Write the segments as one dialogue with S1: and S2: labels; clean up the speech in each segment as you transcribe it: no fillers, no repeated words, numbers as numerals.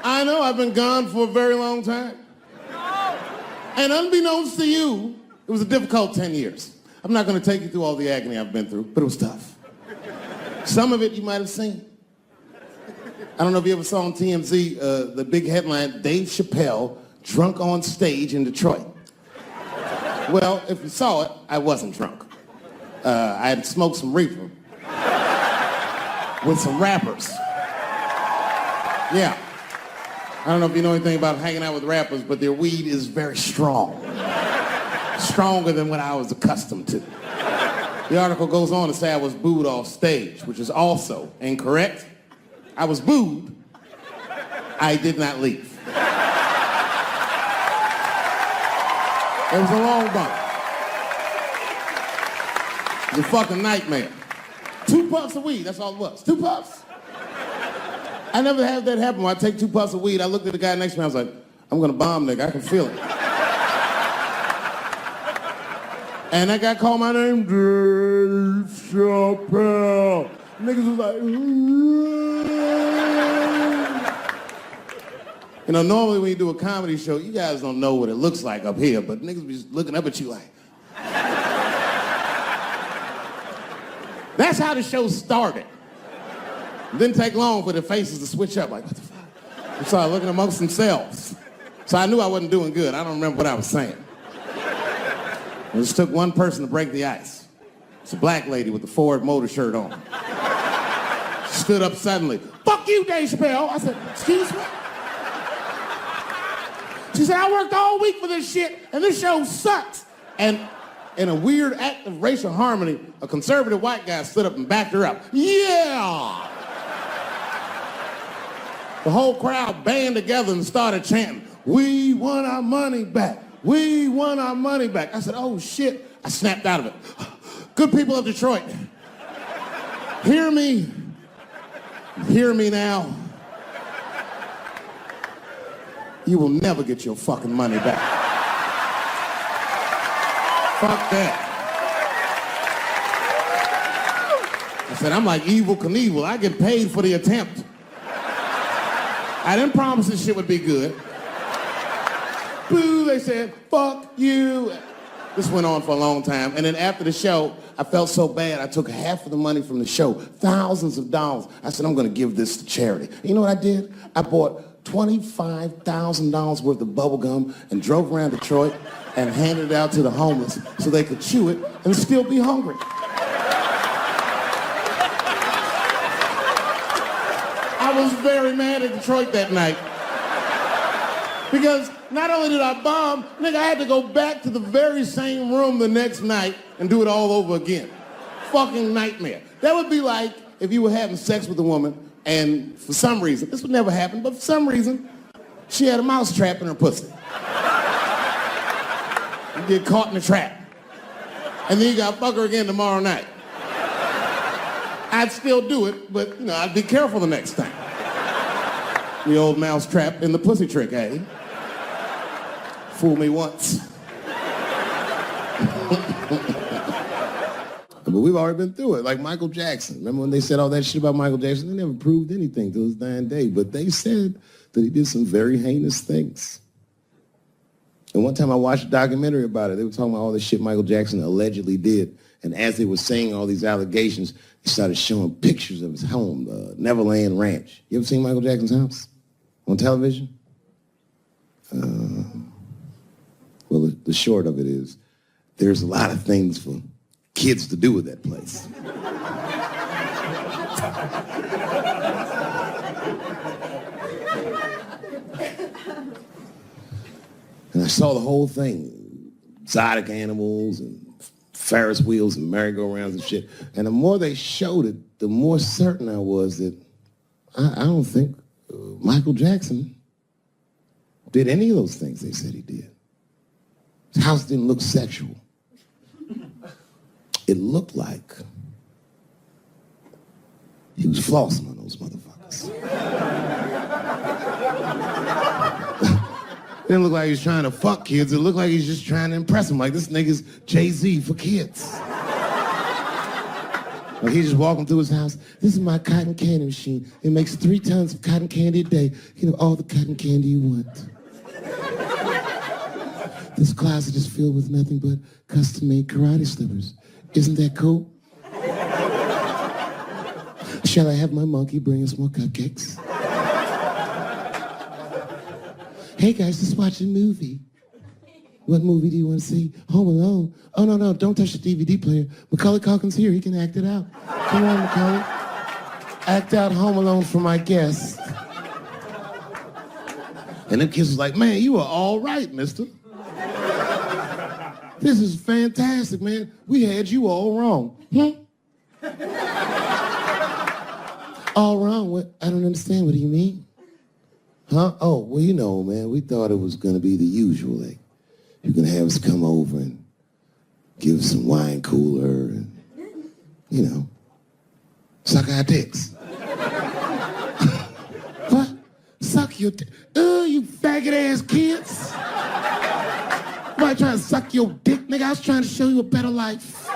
S1: I know, I've been gone for a very long time. And unbeknownst to you, it was a difficult 10 years. I'm not going to take you through all the agony I've been through, but it was tough. Some of it you might have seen. I don't know if you ever saw on TMZ the big headline, Dave Chappelle drunk on stage in Detroit. Well, if you saw it, I wasn't drunk. I had smoked some reefer with some rappers. Yeah. I don't know if you know anything about hanging out with rappers, but their weed is very strong. Stronger than what I was accustomed to. The article goes on to say I was booed off stage, which is also incorrect. I was booed. I did not leave. It was a long bump. It was a fucking nightmare. 2 puffs of weed, that's all it was. 2 puffs. I never had that happen. When I take 2 puffs of weed, I looked at the guy next to me, I was like, I'm gonna bomb, nigga, I can feel it. And that guy called my name, Dave Chappelle. Niggas was like, you know, normally when you do a comedy show, you guys don't know what it looks like up here, but niggas be just looking up at you like. That's how the show started. It didn't take long for the faces to switch up, like, what the fuck? They started looking amongst themselves. So I knew I wasn't doing good. I don't remember what I was saying. It just took one person to break the ice. It's a black lady with the Ford Motor shirt on. She stood up suddenly. Fuck you, Dave Chappelle. I said, excuse me? She said, I worked all week for this shit, and this show sucks. And in a weird act of racial harmony, a conservative white guy stood up and backed her up. Yeah! The whole crowd band together and started chanting, we want our money back. We want our money back. I said, oh shit. I snapped out of it. Good people of Detroit, hear me. Hear me now. You will never get your fucking money back. Fuck that. I said, I'm like Evel Knievel. I get paid for the attempt. I didn't promise this shit would be good. Boo, they said, fuck you. This went on for a long time. And then after the show, I felt so bad, I took half of the money from the show, thousands of dollars. I said, I'm gonna give this to charity. You know what I did? I bought $25,000 worth of bubble gum and drove around Detroit and handed it out to the homeless so they could chew it and still be hungry. I was very mad at Detroit that night. Because not only did I bomb, nigga, I had to go back to the very same room the next night and do it all over again. Fucking nightmare. That would be like if you were having sex with a woman and for some reason, this would never happen, but for some reason, she had a mouse trap in her pussy. You get caught in the trap. And then you gotta fuck her again tomorrow night. I'd still do it, but, you know, I'd be careful the next time. The old mouse trap in the pussy trick, eh? Fool me once. But we've already been through it, like Michael Jackson. Remember when they said all that shit about Michael Jackson? They never proved anything till his dying day, but they said that he did some very heinous things. And one time I watched a documentary about it. They were talking about all the shit Michael Jackson allegedly did. And as they were saying all these allegations, they started showing pictures of his home, the Neverland Ranch. You ever seen Michael Jackson's house on television? Well, the short of it is, there's a lot of things for kids to do with that place. And I saw the whole thing, exotic animals and Ferris wheels and merry-go-rounds and shit. And the more they showed it, the more certain I was that I don't think Michael Jackson did any of those things they said he did. His house didn't look sexual. It looked like he was flossing on those motherfuckers. It didn't look like he was trying to fuck kids. It looked like he's just trying to impress them. Like, this nigga's Jay-Z for kids. Like he's just walking through his house. This is my cotton candy machine. It makes 3 tons of cotton candy a day. You know, all the cotton candy you want. This closet is filled with nothing but custom-made karate slippers. Isn't that cool? Shall I have my monkey bring us more cupcakes? Hey guys, let's watch a movie. What movie do you want to see? Home Alone. Oh, no, don't touch the DVD player. Macaulay Culkin's here, he can act it out. Come on, Macaulay. Act out Home Alone for my guest. And the kids was like, man, you are all right, mister. This is fantastic, man. We had you all wrong. All wrong? What? I don't understand. What do you mean? Huh? Oh, well, you know, man, we thought it was going to be the usual. Like, you're going to have us come over and give us some wine cooler and, you know, suck our dicks. What? Suck your dick? You faggot-ass kids. Somebody trying to suck your dick, nigga? I was trying to show you a better life.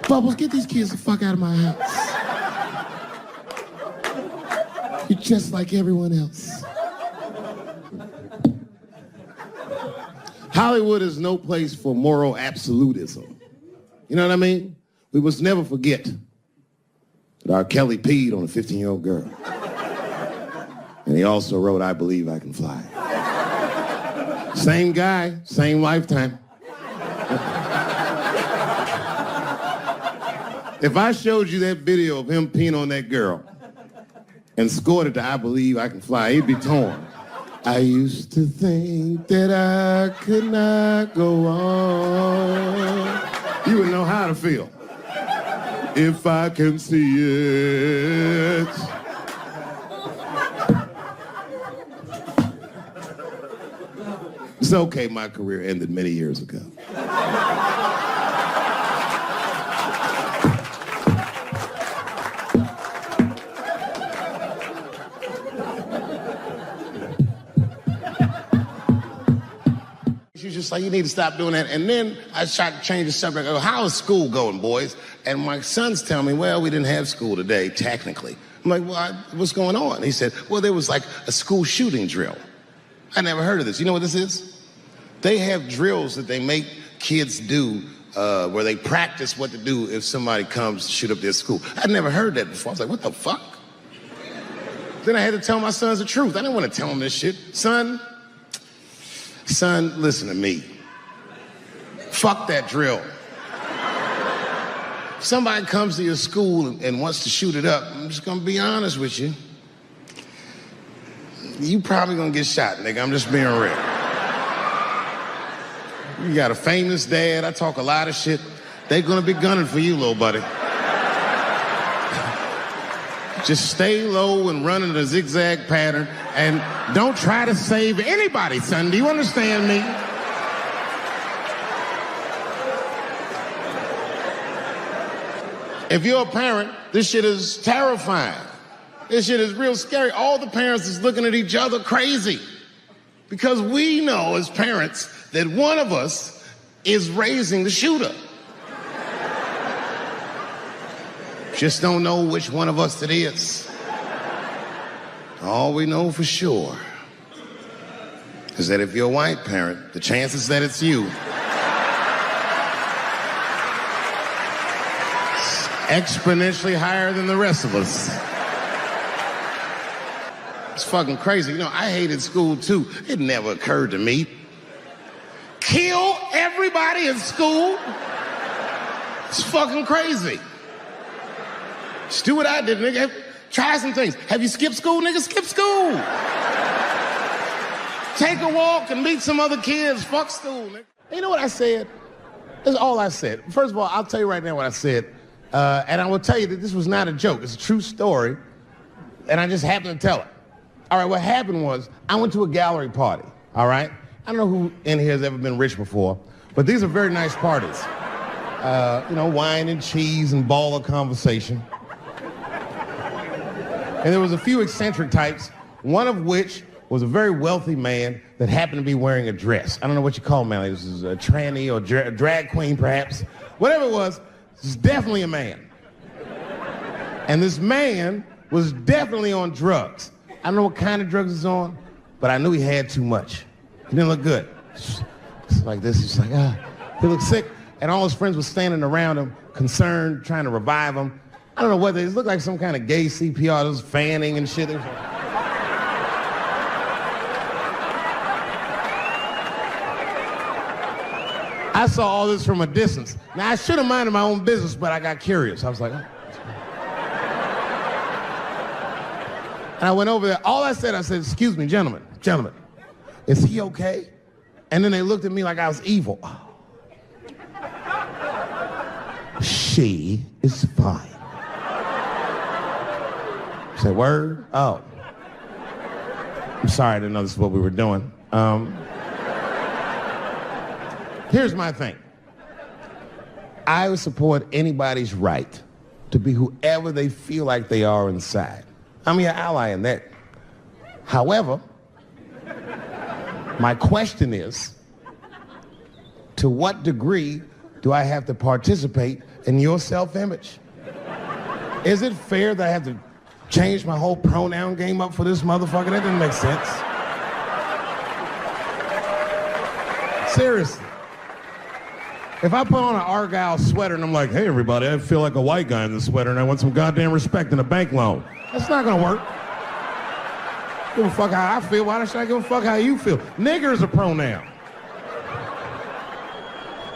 S1: Bubbles, get these kids the fuck out of my house. You're just like everyone else. Hollywood is no place for moral absolutism. You know what I mean? We must never forget that R. Kelly peed on a 15-year-old girl. And he also wrote, I Believe I Can Fly. Same guy, same lifetime. If I showed you that video of him peeing on that girl and scored it to I Believe I Can Fly, he'd be torn. I used to think that I could not go on. You would know how to feel. If I can see it. It's okay, my career ended many years ago. She's just like, you need to stop doing that. And then I tried to change the subject. I go, how is school going, boys? And my sons tell me, well, we didn't have school today, technically. I'm like, well, what's going on? He said, well, there was like a school shooting drill. I never heard of this. You know what this is? They have drills that they make kids do where they practice what to do if somebody comes to shoot up their school. I'd never heard that before. I was like, what the fuck? Then I had to tell my sons the truth. I didn't want to tell them this shit. Son, listen to me. Fuck that drill. If somebody comes to your school and wants to shoot it up, I'm just gonna be honest with you. You probably gonna get shot, nigga. I'm just being real. You got a famous dad. I talk a lot of shit. They're gonna be gunning for you, little buddy. Just stay low and run in a zigzag pattern and don't try to save anybody, son. Do you understand me? If you're a parent, this shit is terrifying. This shit is real scary. All the parents is looking at each other crazy. Because we know as parents that one of us is raising the shooter. Just don't know which one of us it is. All we know for sure is that if you're a white parent, the chances that it's you is exponentially higher than the rest of us. It's fucking crazy. You know, I hated school too. It never occurred to me. Kill everybody in school? It's fucking crazy. Just do what I did, nigga. Try some things. Have you skipped school, nigga? Skip school. Take a walk and meet some other kids. Fuck school, nigga. You know what I said? That's all I said. First of all, I'll tell you right now what I said. And I will tell you that this was not a joke. It's a true story. And I just happened to tell it. All right, what happened was I went to a gallery party, all right? I don't know who in here has ever been rich before, but these are very nice parties. You know, wine and cheese and baller conversation. And there was a few eccentric types, one of which was a very wealthy man that happened to be wearing a dress. I don't know what you call him, man. This is a tranny or drag queen, perhaps. Whatever it was definitely a man. And this man was definitely on drugs. I don't know what kind of drugs he's on, but I knew he had too much. He didn't look good. It's like this, he's like, he looked sick. And all his friends were standing around him, concerned, trying to revive him. I don't know whether it looked like some kind of gay CPR. There was fanning and shit. I saw all this from a distance. Now, I should have minded my own business, but I got curious. I was like, oh. And I went over there. All I said, excuse me, gentlemen, is he okay? And then they looked at me like I was evil. Oh. She is fine. I said, word? Oh. I'm sorry, I didn't know this is what we were doing. Here's my thing. I would support anybody's right to be whoever they feel like they are inside. I'm your ally in that. However, my question is, to what degree do I have to participate in your self-image? Is it fair that I have to change my whole pronoun game up for this motherfucker? That doesn't make sense. Seriously. If I put on an Argyle sweater and I'm like, hey everybody, I feel like a white guy in this sweater and I want some goddamn respect and a bank loan. That's not gonna work. Give a fuck how I feel. Why should I give a fuck how you feel? Nigger is a pronoun.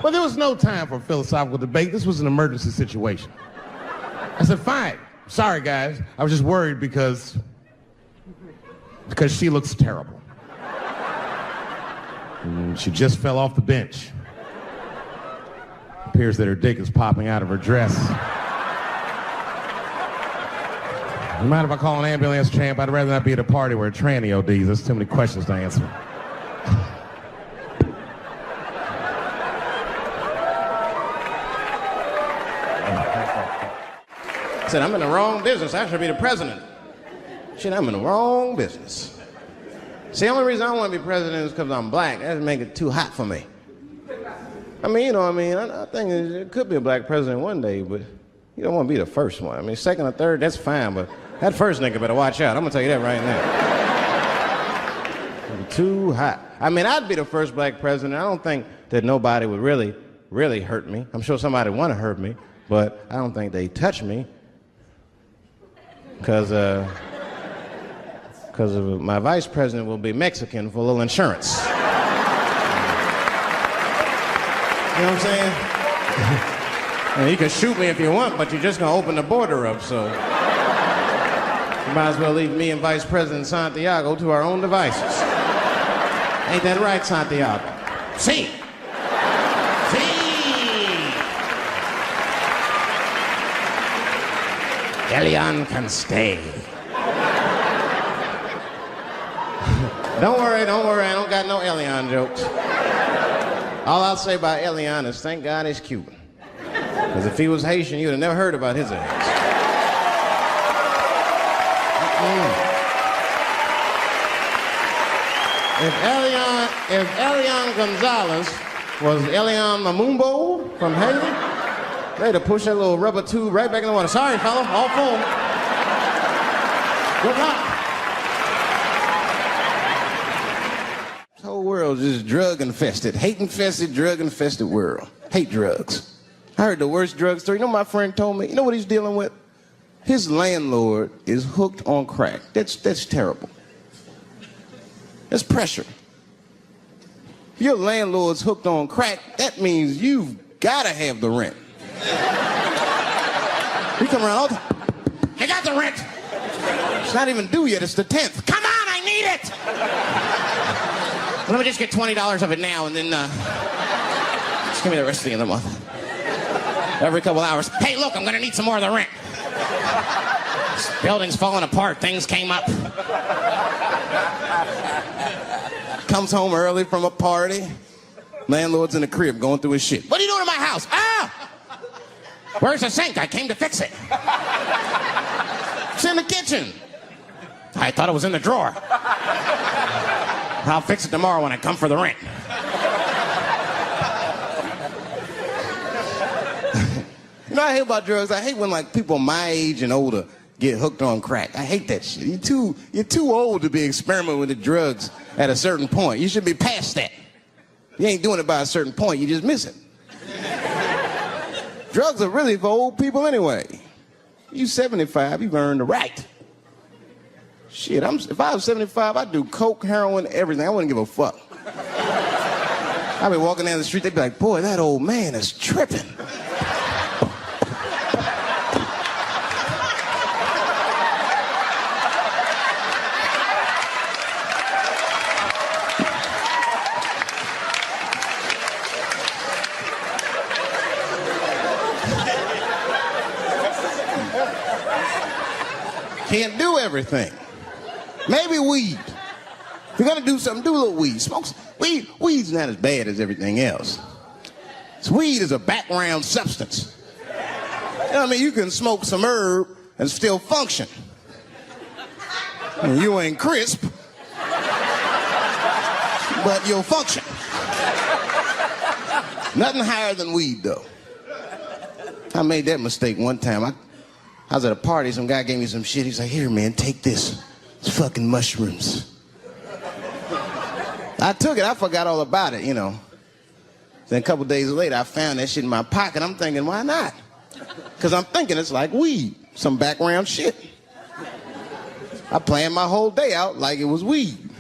S1: But there was no time for philosophical debate. This was an emergency situation. I said, fine. Sorry, guys. I was just worried because she looks terrible. And she just fell off the bench. Appears that her dick is popping out of her dress. You mind if I call an ambulance, champ? I'd rather not be at a party where a tranny ODs. There's too many questions to answer. I said, I'm in the wrong business. I should be the president. Shit, I'm in the wrong business. See, the only reason I don't want to be president is because I'm black. That would make it too hot for me. I mean, you know, I think it could be a black president one day, but you don't want to be the first one. I mean, second or third, that's fine, but that first nigga better watch out. I'm going to tell you that right now. It'd be too hot. I mean, I'd be the first black president. I don't think that nobody would really, really hurt me. I'm sure somebody would want to hurt me, but I don't think they'd touch me because my vice president will be Mexican for a little insurance. You know what I'm saying? And you can shoot me if you want, but you're just gonna open the border up, so you might as well leave me and Vice President Santiago to our own devices. Ain't that right, Santiago? See. Elian can stay. Don't worry, I don't got no Elian jokes. All I'll say about Elian is thank God he's Cuban. Because if he was Haitian, you'd have never heard about his ass. If Elian Gonzalez was Elian Mamumbo from Haiti, they'd have pushed that little rubber tube right back in the water. Sorry, fella, all full. Good luck. This whole world's just drug-infested, hate-infested, drug-infested world. Hate drugs. I heard the worst drug story. You know what my friend told me? You know what he's dealing with? His landlord is hooked on crack. That's terrible. That's pressure. If your landlord's hooked on crack, that means you've got to have the rent. You come around all the time. I got the rent. It's not even due yet. It's the 10th. Come on, I need it. Let me just get $20 of it now and then just give me the rest of the end of the month. Every couple hours. Hey, look, I'm going to need some more of the rent. This building's falling apart. Things came up. Comes home early from a party. Landlord's in the crib going through his shit. What are you doing in my house? Ah! Where's the sink? I came to fix it. It's in the kitchen.
S2: I thought it was in the drawer. I'll fix it tomorrow when I come for the rent. You know what I hate about drugs? I hate when like people my age and older get hooked on crack. I hate that shit. You're too old to be experimenting with the drugs at a certain point. You should be past that. You ain't doing it by a certain point, you just miss it. Drugs are really for old people anyway. You 75, you've earned the right. Shit, if I was 75, I'd do coke, heroin, everything. I wouldn't give a fuck. I'd be walking down the street, they'd be like, boy, that old man is tripping. Can't do everything. Maybe weed. If you're gonna do something, do a little weed. Smoke some. Weed's not as bad as everything else. Weed is a background substance. You know what I mean? You can smoke some herb and still function. And you ain't crisp, but you'll function. Nothing higher than weed, though. I made that mistake one time. I was at a party, some guy gave me some shit. He's like, here, man, take this. It's fucking mushrooms. I took it, I forgot all about it, you know. Then a couple days later, I found that shit in my pocket. I'm thinking, why not? Because I'm thinking it's like weed, some background shit. I planned my whole day out like it was weed.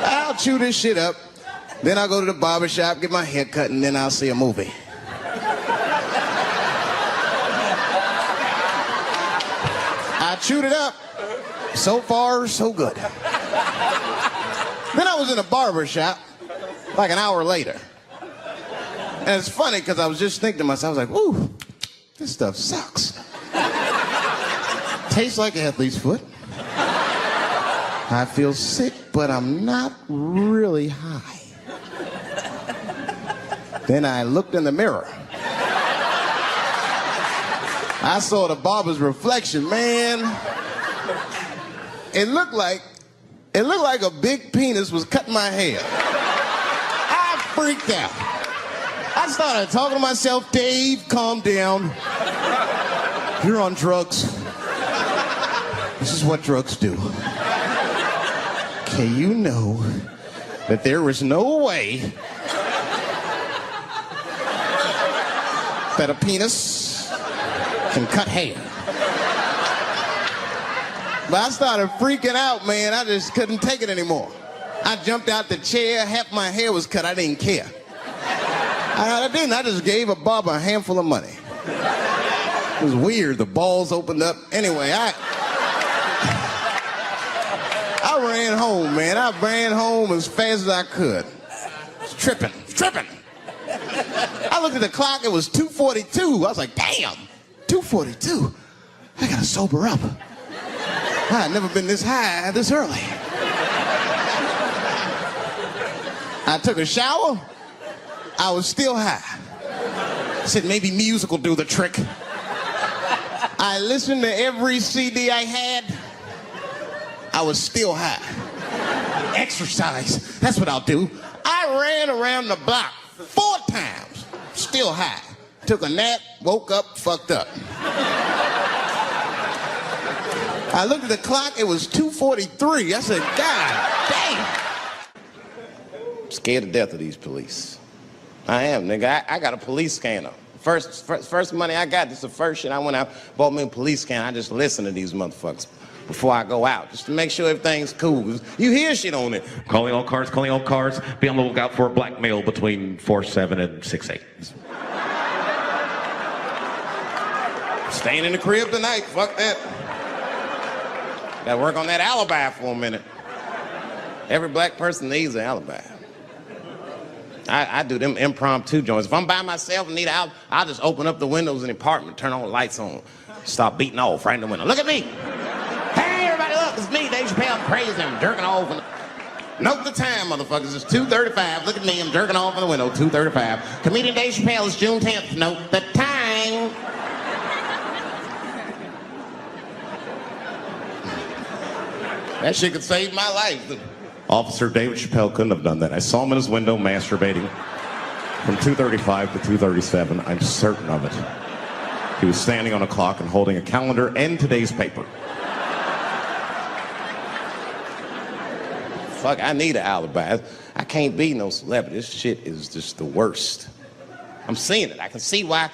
S2: I'll chew this shit up, then I'll go to the barber shop, get my hair cut, and then I'll see a movie. I chewed it up. So far, so good. Then I was in a barber shop like an hour later. And it's funny because I was just thinking to myself, I was like, ooh, this stuff sucks. Tastes like athlete's foot. I feel sick, but I'm not really high. Then I looked in the mirror. I saw the barber's reflection, man. It looked like a big penis was cutting my hair. I freaked out. I started talking to myself, Dave, calm down. You're on drugs. This is what drugs do. Okay, you know that there is no way that a penis can cut hair. But I started freaking out, man. I just couldn't take it anymore. I jumped out the chair, half my hair was cut, I didn't care. I didn't, I just gave a barber a handful of money. It was weird, the balls opened up. Anyway, I ran home, man. I ran home as fast as I could. It's tripping. I looked at the clock, it was 2:42. I was like, damn. 2:42? I gotta sober up. I had never been this high this early. I took a shower. I was still high. I said maybe music will do the trick. I listened to every CD I had. I was still high. Exercise, that's what I'll do. I ran around the block 4 times, still high. Took a nap, woke up, fucked up. I looked at the clock, it was 2:43. I said, God damn. I'm scared to death of these police. I am, nigga. I got a police scanner. First money I got, this is the first shit I went out, bought me a police scanner. I just listen to these motherfuckers before I go out, just to make sure everything's cool. You hear shit on it.
S3: Calling all cars. Be on the lookout for a black male between 4'7" and 6'8".
S2: Staying in the crib tonight, fuck that. Gotta work on that alibi for a minute. Every black person needs an alibi. I do them impromptu joints. If I'm by myself and need out, I'll just open up the windows in the apartment, turn all the lights on, start beating off right in the window. Look at me. Hey, everybody, look, it's me, Dave Chappelle. I'm crazy, I'm jerking off. Note the time, motherfuckers. It's 2:35. Look at me, I'm jerking off in the window, 2:35. Comedian Dave Chappelle is June 10th. Note the time. That shit could save my life.
S3: Officer David Chappelle couldn't have done that. I saw him in his window masturbating from 2:35 to 2:37. I'm certain of it. He was standing on a clock and holding a calendar and today's paper.
S2: Fuck, I need an alibi. I can't be no celebrity. This shit is just the worst. I'm seeing it. I see why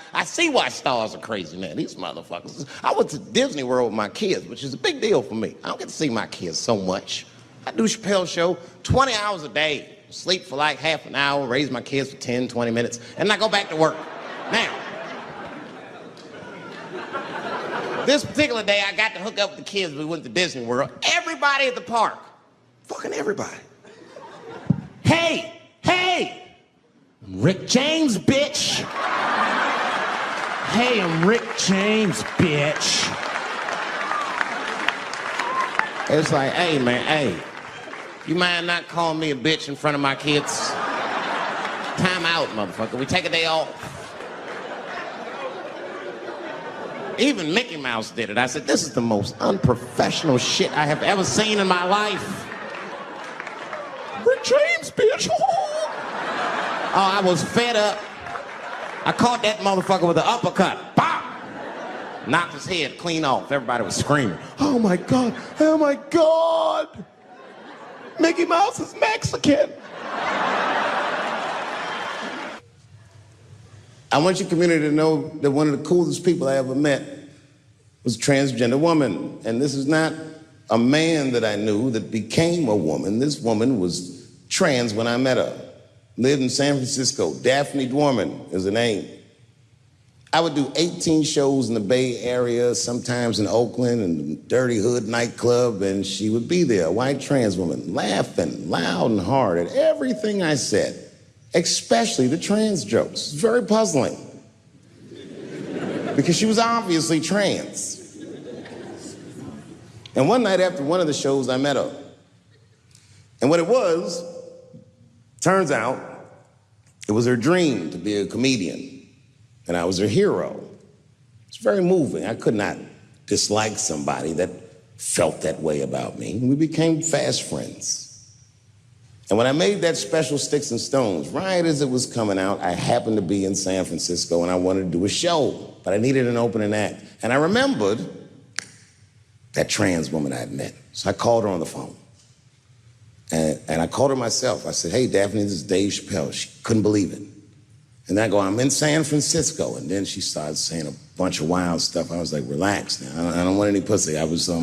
S2: stars are crazy, man. These motherfuckers. I went to Disney World with my kids, which is a big deal for me. I don't get to see my kids so much. I do Chappelle show 20 hours a day, sleep for like half an hour, raise my kids for 10, 20 minutes, and I go back to work. Now, this particular day, I got to hook up with the kids. We went to Disney World. Everybody at the park, fucking everybody. Hey, I'm Rick James, bitch. Hey, I'm Rick James, bitch. It's like, hey, man, hey. You mind not calling me a bitch in front of my kids? Time out, motherfucker. We take a day off. Even Mickey Mouse did it. I said, this is the most unprofessional shit I have ever seen in my life. Rick James, bitch. Oh, I was fed up. I caught that motherfucker with an uppercut. Bop! Knocked his head clean off. Everybody was screaming. Oh my God, oh my God. Mickey Mouse is Mexican. I want your community to know that one of the coolest people I ever met was a transgender woman. And this is not a man that I knew that became a woman. This woman was trans when I met her. Lived in San Francisco. Daphne Dworman is her name. I would do 18 shows in the Bay Area, sometimes in Oakland and Dirty Hood nightclub, and she would be there, a white trans woman, laughing loud and hard at everything I said, especially the trans jokes. It's very puzzling because she was obviously trans. And one night after one of the shows, I met her. And what it was, turns out, it was her dream to be a comedian. And I was her hero. It's very moving. I could not dislike somebody that felt that way about me. We became fast friends. And when I made that special Sticks and Stones, right as it was coming out, I happened to be in San Francisco and I wanted to do a show, but I needed an opening act. And I remembered that trans woman I had met. So I called her on the phone. And I called her myself. I said, hey, Daphne, this is Dave Chappelle. She couldn't believe it. And I go, I'm in San Francisco. And then she started saying a bunch of wild stuff. I was like, relax now. I don't want any pussy. I was, I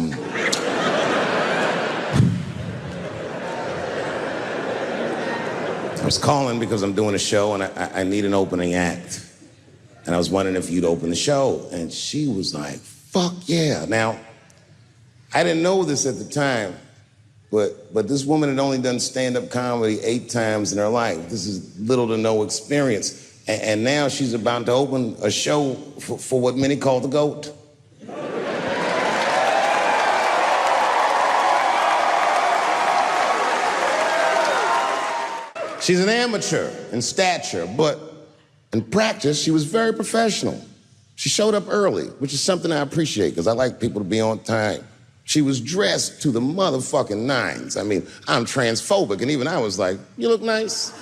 S2: was calling because I'm doing a show and I need an opening act. And I was wondering if you'd open the show. And she was like, fuck yeah. Now, I didn't know this at the time, but this woman had only done stand-up comedy 8 times in her life. This is little to no experience. And now she's about to open a show for what many call the GOAT. She's an amateur in stature, but in practice, she was very professional. She showed up early, which is something I appreciate, because I like people to be on time. She was dressed to the motherfucking nines. I mean, I'm transphobic, and even I was like, you look nice.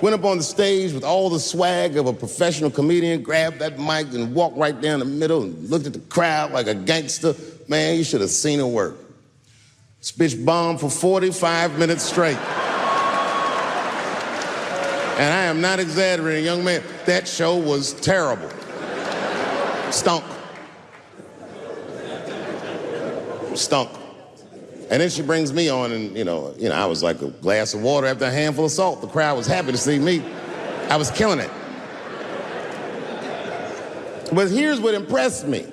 S2: Went up on the stage with all the swag of a professional comedian, grabbed that mic and walked right down the middle and looked at the crowd like a gangster. Man, you should have seen her work. This bitch bombed for 45 minutes straight. And I am not exaggerating, young man. That show was terrible. Stunk. Stunk. And then she brings me on and, you know, I was like a glass of water after a handful of salt. The crowd was happy to see me. I was killing it. But here's what impressed me.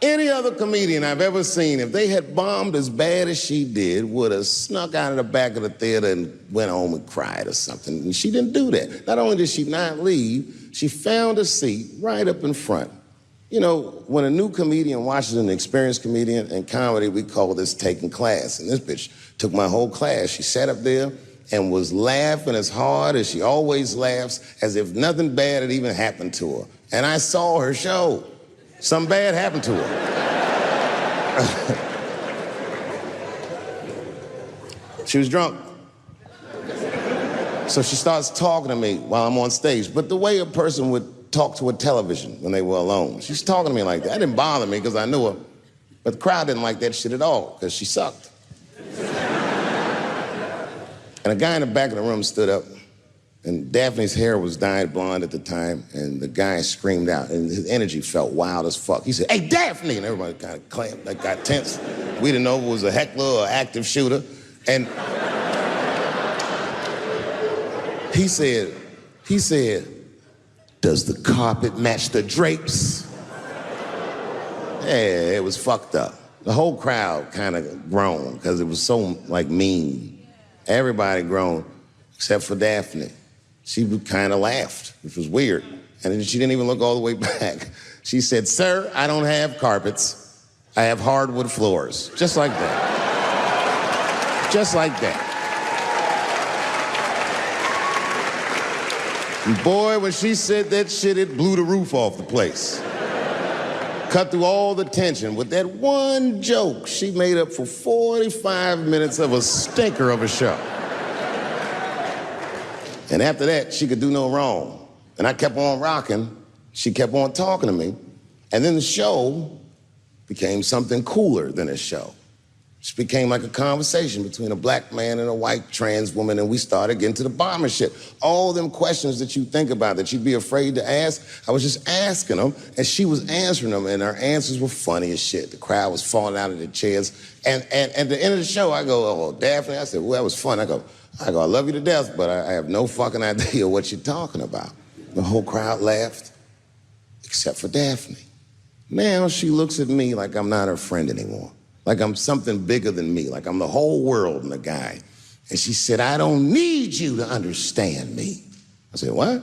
S2: Any other comedian I've ever seen, if they had bombed as bad as she did, would have snuck out of the back of the theater and went home and cried or something. And she didn't do that. Not only did she not leave, she found a seat right up in front. You know, when a new comedian watches an experienced comedian in comedy, we call this taking class. And this bitch took my whole class. She sat up there and was laughing as hard as she always laughs, as if nothing bad had even happened to her. And I saw her show. Something bad happened to her. She was drunk. So she starts talking to me while I'm on stage, but the way a person would talk to a television when they were alone. She's talking to me like that. That didn't bother me because I knew her, but the crowd didn't like that shit at all because she sucked. And a guy in the back of the room stood up, and Daphne's hair was dyed blonde at the time, and the guy screamed out, and his energy felt wild as fuck. He said, "Hey, Daphne!" And everybody kind of clamped, like got tense. We didn't know if it was a heckler or an active shooter. And he said, "Does the carpet match the drapes?" Yeah, it was fucked up. The whole crowd kind of groaned because it was so, like, mean. Everybody groaned, except for Daphne. She kind of laughed, which was weird. And then she didn't even look all the way back. She said, "Sir, I don't have carpets. I have hardwood floors." Just like that. Just like that. And boy, when she said that shit, it blew the roof off the place. Cut through all the tension. With that one joke, she made up for 45 minutes of a stinker of a show. And after that, she could do no wrong. And I kept on rocking. She kept on talking to me. And then the show became something cooler than a show. It became like a conversation between a black man and a white trans woman, and we started getting to the bottom of shit. All them questions that you think about that you'd be afraid to ask, I was just asking them, and she was answering them, and her answers were funny as shit. The crowd was falling out of their chairs. And at the end of the show, I go, "Oh, Daphne," I said, "Well, that was fun." I go, "I love you to death, but I have no fucking idea what you're talking about." The whole crowd laughed, except for Daphne. Now she looks at me like I'm not her friend anymore. Like I'm something bigger than me, like I'm the whole world and the guy. And she said, "I don't need you to understand me." I said, "What?"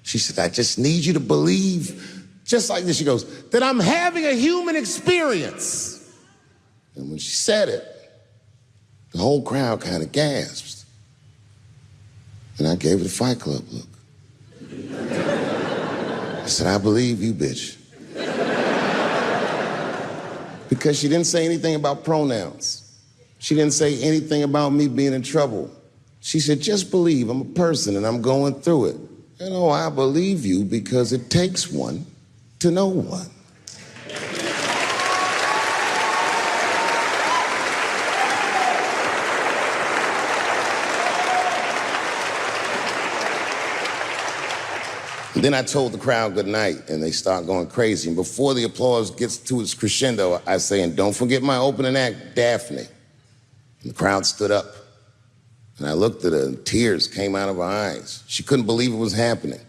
S2: She said, "I just need you to believe," just like this, she goes, "that I'm having a human experience." And when she said it, the whole crowd kind of gasped. And I gave her the Fight Club look. I said, "I believe you, bitch." Because she didn't say anything about pronouns. She didn't say anything about me being in trouble. She said, "Just believe I'm a person and I'm going through it." And oh, I believe you because it takes one to know one. And then I told the crowd good night, and they start going crazy. And before the applause gets to its crescendo, I say, "And don't forget my opening act, Daphne." And the crowd stood up. And I looked at her, and tears came out of her eyes. She couldn't believe it was happening.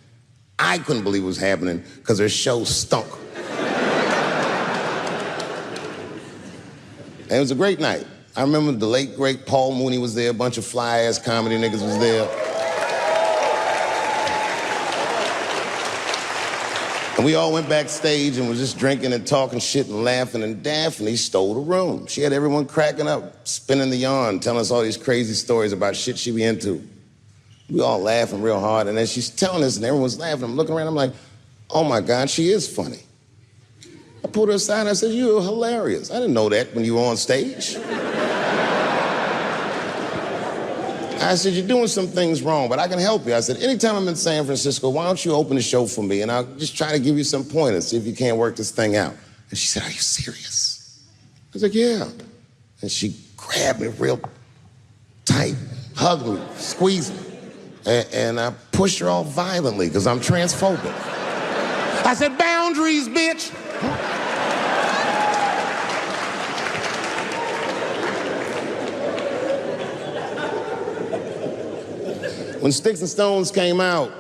S2: I couldn't believe it was happening because her show stunk. And it was a great night. I remember the late, great Paul Mooney was there. A bunch of fly-ass comedy niggas was there. And we all went backstage and was just drinking and talking shit and laughing, and Daphne stole the room. She had everyone cracking up, spinning the yarn, telling us all these crazy stories about shit she be into. We all laughing real hard, and as she's telling us and everyone's laughing, I'm looking around, I'm like, "Oh my God, she is funny." I pulled her aside and I said, "You're hilarious. I didn't know that when you were on stage." I said, "You're doing some things wrong, but I can help you." I said, "Anytime I'm in San Francisco, why don't you open the show for me, and I'll just try to give you some pointers, see if you can't work this thing out." And she said, "Are you serious?" I was like, "Yeah." And she grabbed me real tight, hugged me, squeezed me, and I pushed her off violently because I'm transphobic. I said, "Boundaries, bitch." When Sticks and Stones came out,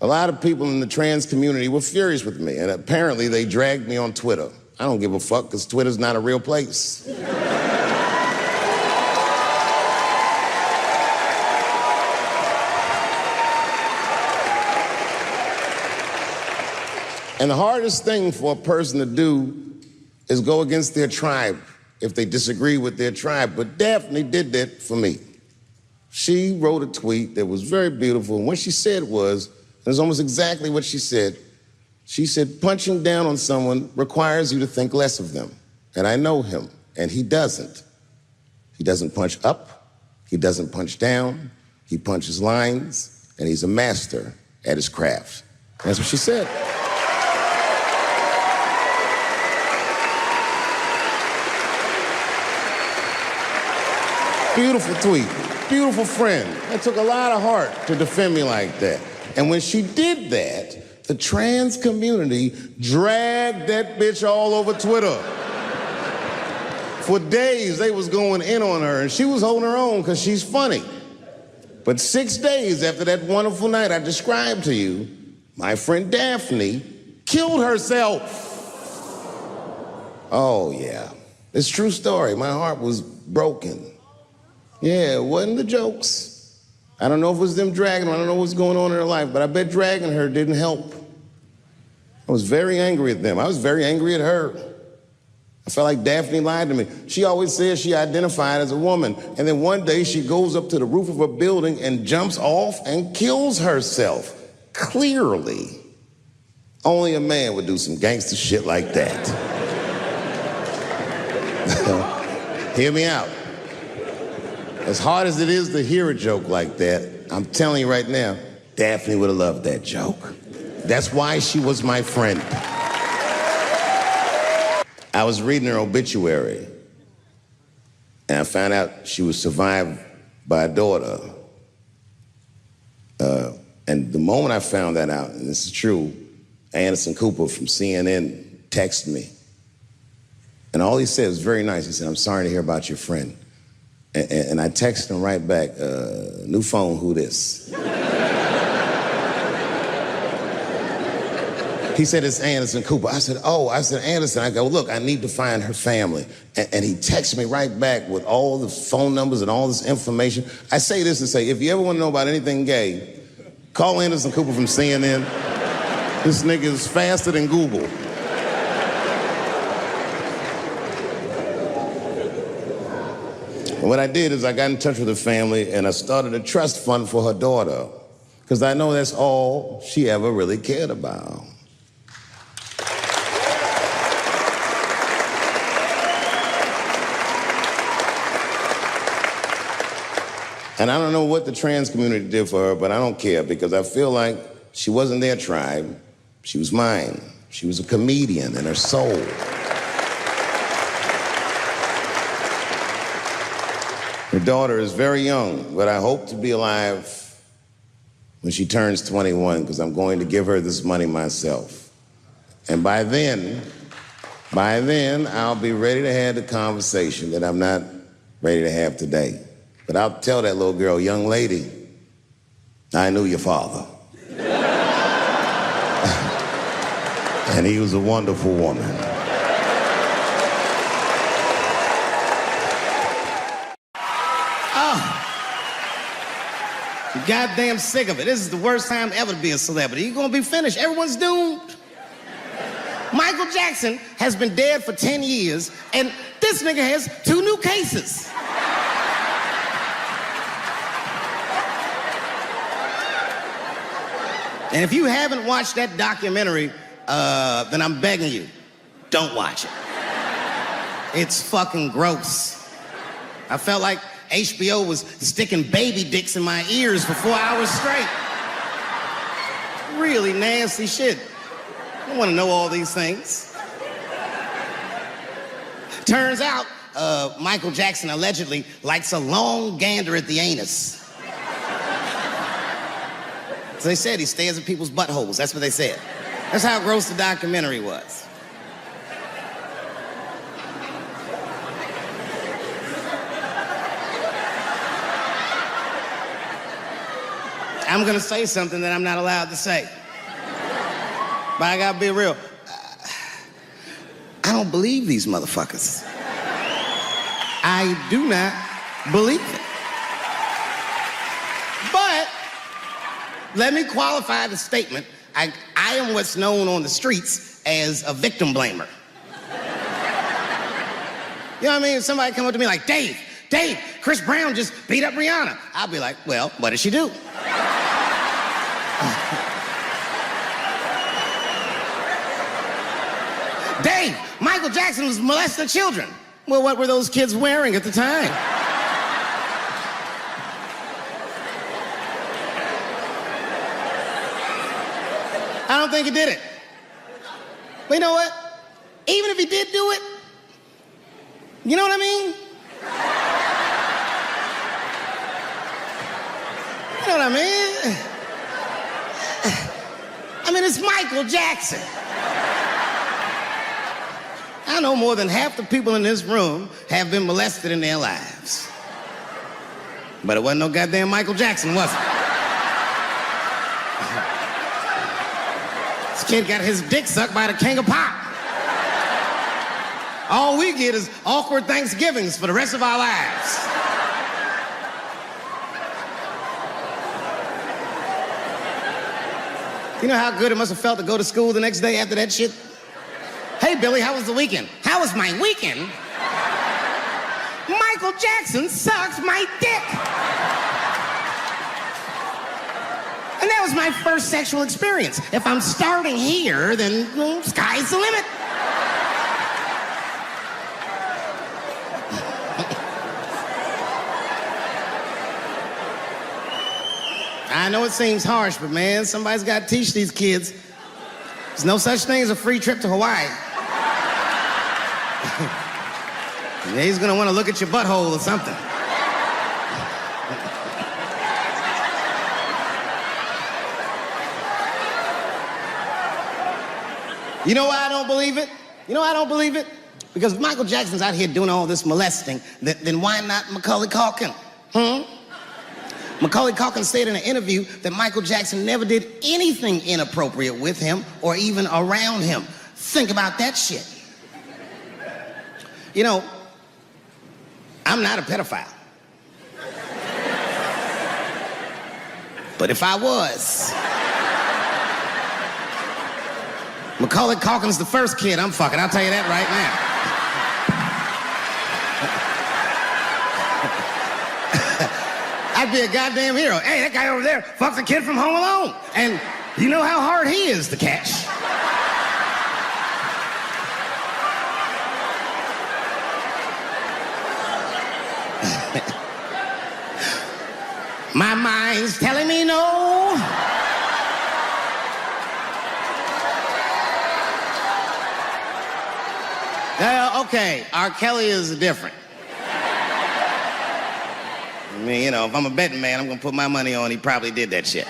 S2: a lot of people in the trans community were furious with me, and apparently they dragged me on Twitter. I don't give a fuck, because Twitter's not a real place. And the hardest thing for a person to do is go against their tribe if they disagree with their tribe, but Daphne did that for me. She wrote a tweet that was very beautiful, and what she said was, it was almost exactly what she said,
S4: She said, punching down on someone requires you to think less of them. And I know him, and he doesn't. He doesn't punch up, he doesn't punch down, he punches lines, and he's a master at his craft. That's what she said. Beautiful tweet, beautiful friend. That took a lot of heart to defend me like that. And when she did that, the trans community dragged that bitch all over Twitter. For days, they was going in on her, and she was holding her own because she's funny. But 6 days after that wonderful night I described to you, my friend Daphne killed herself. Oh, yeah. It's a true story. My heart was broken. Yeah, it wasn't the jokes. I don't know if it was them dragging her. I don't know what's going on in her life, but I bet dragging her didn't help. I was very angry at them. I was very angry at her. I felt like Daphne lied to me. She always says she identified as a woman, and then one day she goes up to the roof of a building and jumps off and kills herself. Clearly, only a man would do some gangster shit like that. Hear me out. As hard as it is to hear a joke like that, I'm telling you right now, Daphne would have loved that joke. That's why she was my friend. I was reading her obituary, and I found out she was survived by a daughter. And the moment I found that out, and this is true, Anderson Cooper from CNN texted me. And all he said was very nice. He said, "I'm sorry to hear about your friend." And I texted him right back, "New phone, who this?" He said, "It's Anderson Cooper." I said, "Oh," I said, "Anderson." I go, "Look, I need to find her family." And he texted me right back with all the phone numbers and all this information. I say this to say, if you ever want to know about anything gay, call Anderson Cooper from CNN. This nigga is faster than Google. And what I did is I got in touch with her family and I started a trust fund for her daughter, because I know that's all she ever really cared about. And I don't know what the trans community did for her, but I don't care, because I feel like she wasn't their tribe, she was mine. She was a comedian in her soul. Her daughter is very young, but I hope to be alive when she turns 21, because I'm going to give her this money myself. And by then, I'll be ready to have the conversation that I'm not ready to have today. But I'll tell that little girl, "Young lady, I knew your father." And he was a wonderful woman. I'm goddamn sick of it. This is the worst time ever to be a celebrity. You're gonna be finished. Everyone's doomed. Michael Jackson has been dead for 10 years, and this nigga has 2 new cases. And if you haven't watched that documentary, then I'm begging you, don't watch it. It's fucking gross. I felt like HBO was sticking baby dicks in my ears for 4 hours straight. Really nasty shit. I don't want to know all these things. Turns out, Michael Jackson allegedly likes a long gander at the anus. So they said he stares at people's buttholes. That's what they said. That's how gross the documentary was. I'm gonna say something that I'm not allowed to say. But I gotta be real. I don't believe these motherfuckers. I do not believe it. But let me qualify the statement. I am what's known on the streets as a victim blamer. You know what I mean? If somebody come up to me like, Dave, Chris Brown just beat up Rihanna. I'll be like, well, what did she do? Michael Jackson was molesting children. Well, what were those kids wearing at the time? I don't think he did it. But you know what? Even if he did do it, you know what I mean? You know what I mean? I mean, it's Michael Jackson. I know more than half the people in this room have been molested in their lives. But it wasn't no goddamn Michael Jackson, was it? This kid got his dick sucked by the king of pop. All we get is awkward Thanksgivings for the rest of our lives. You know how good it must have felt to go to school the next day after that shit? Hey, Billy, how was the weekend? How was my weekend? Michael Jackson sucks my dick. And that was my first sexual experience. If I'm starting here, then well, sky's the limit. I know it seems harsh, but man, somebody's got to teach these kids. There's no such thing as a free trip to Hawaii. Yeah, he's gonna want to look at your butthole or something. You know why I don't believe it? You know why I don't believe it? Because if Michael Jackson's out here doing all this molesting, then why not Macaulay Culkin? Macaulay Culkin said in an interview that Michael Jackson never did anything inappropriate with him or even around him. Think about that shit. You know, I'm not a pedophile. But if I was, Macaulay Culkin's the first kid I'm fucking, I'll tell you that right now. I'd be a goddamn hero. Hey, that guy over there fucks a kid from Home Alone. And you know how hard he is to catch. My mind's telling me no. Okay, R. Kelly is different. I mean, you know, if I'm a betting man, I'm gonna put my money on he probably did that shit.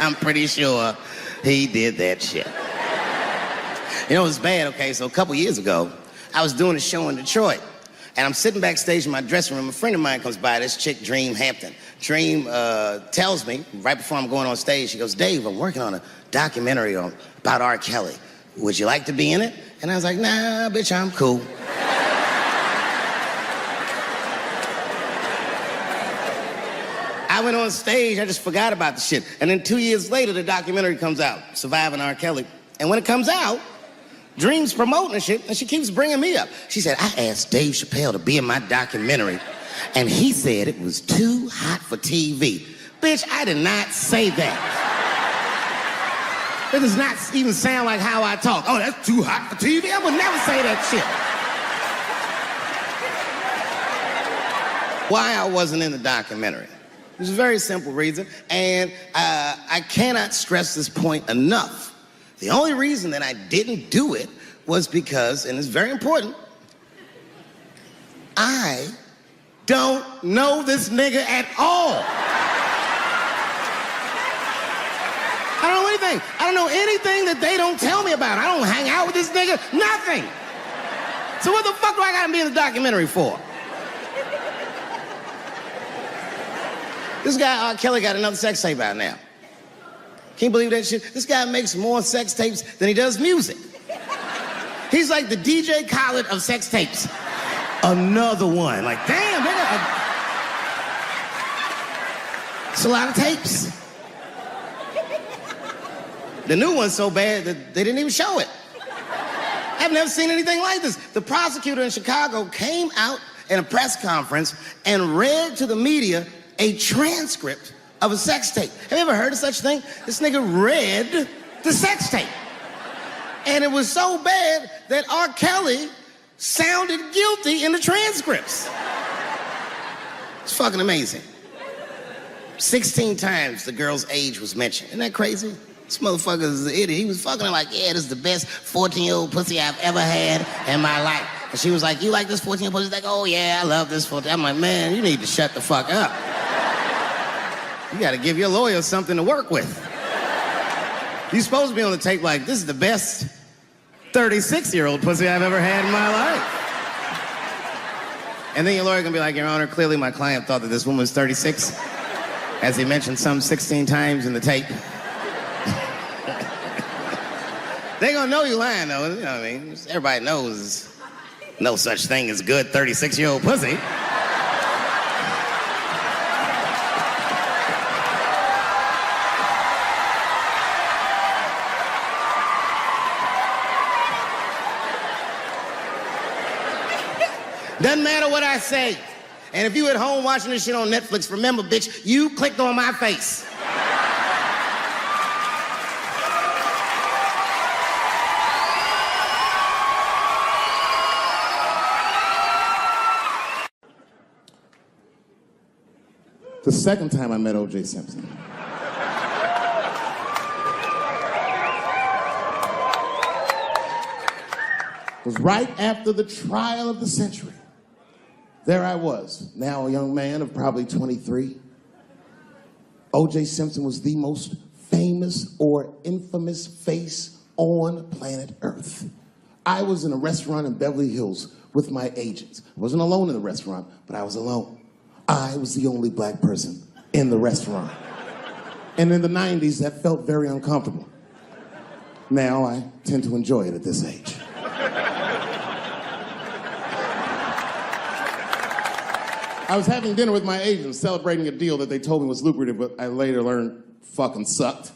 S4: I'm pretty sure he did that shit. You know, it was bad, okay? So a couple years ago, I was doing a show in Detroit, and I'm sitting backstage in my dressing room. A friend of mine comes by, this chick, Dream Hampton. Dream tells me, right before I'm going on stage, she goes, Dave, I'm working on a documentary about R. Kelly. Would you like to be in it? And I was like, nah, bitch, I'm cool. I went on stage, I just forgot about the shit. And then 2 years later, the documentary comes out, Surviving R. Kelly. And when it comes out, Dream's promoting the shit, and she keeps bringing me up. She said, I asked Dave Chappelle to be in my documentary, and he said it was too hot for TV. Bitch, I did not say that. That does not even sound like how I talk. Oh, that's too hot for TV? I would never say that shit. Why I wasn't in the documentary? There's a very simple reason, and I cannot stress this point enough. The only reason that I didn't do it was because, and it's very important, I don't know this nigga at all. I don't know anything. I don't know anything that they don't tell me about. I don't hang out with this nigga, nothing. So what the fuck do I gotta be in the documentary for? This guy, R. Kelly, got another sex tape out now. Can you believe that shit? This guy makes more sex tapes than he does music. He's like the DJ Khaled of sex tapes. Another one. Like, damn, nigga. It's a lot of tapes. The new one's so bad that they didn't even show it. I've never seen anything like this. The prosecutor in Chicago came out in a press conference and read to the media a transcript of a sex tape. Have you ever heard of such thing? This nigga read the sex tape. And it was so bad that R. Kelly sounded guilty in the transcripts. It's fucking amazing. 16 times the girl's age was mentioned. Isn't that crazy? This motherfucker is an idiot. He was fucking her like, yeah, this is the best 14-year-old pussy I've ever had in my life. And she was like, you like this 14-year-old pussy? He's like, oh yeah, I love this 14. I'm like, man, you need to shut the fuck up. You gotta give your lawyer something to work with. You're supposed to be on the tape like, this is the best 36-year-old pussy I've ever had in my life. And then your lawyer can be like, Your Honor, clearly my client thought that this woman was 36, as he mentioned some 16 times in the tape. They gonna know you lying, though. You know what I mean? Everybody knows no such thing as good 36-year-old pussy. Doesn't matter what I say. And if you at home watching this shit on Netflix, remember, bitch, you clicked on my face.
S1: The second time I met O.J. Simpson. Was right after the trial of the century. There I was, now a young man of probably 23. O.J. Simpson was the most famous or infamous face on planet Earth. I was in a restaurant in Beverly Hills with my agents. I wasn't alone in the restaurant, but I was alone. I was the only black person in the restaurant. And in the 90s, that felt very uncomfortable. Now I tend to enjoy it at this age. I was having dinner with my agents, celebrating a deal that they told me was lucrative, but I later learned fucking sucked.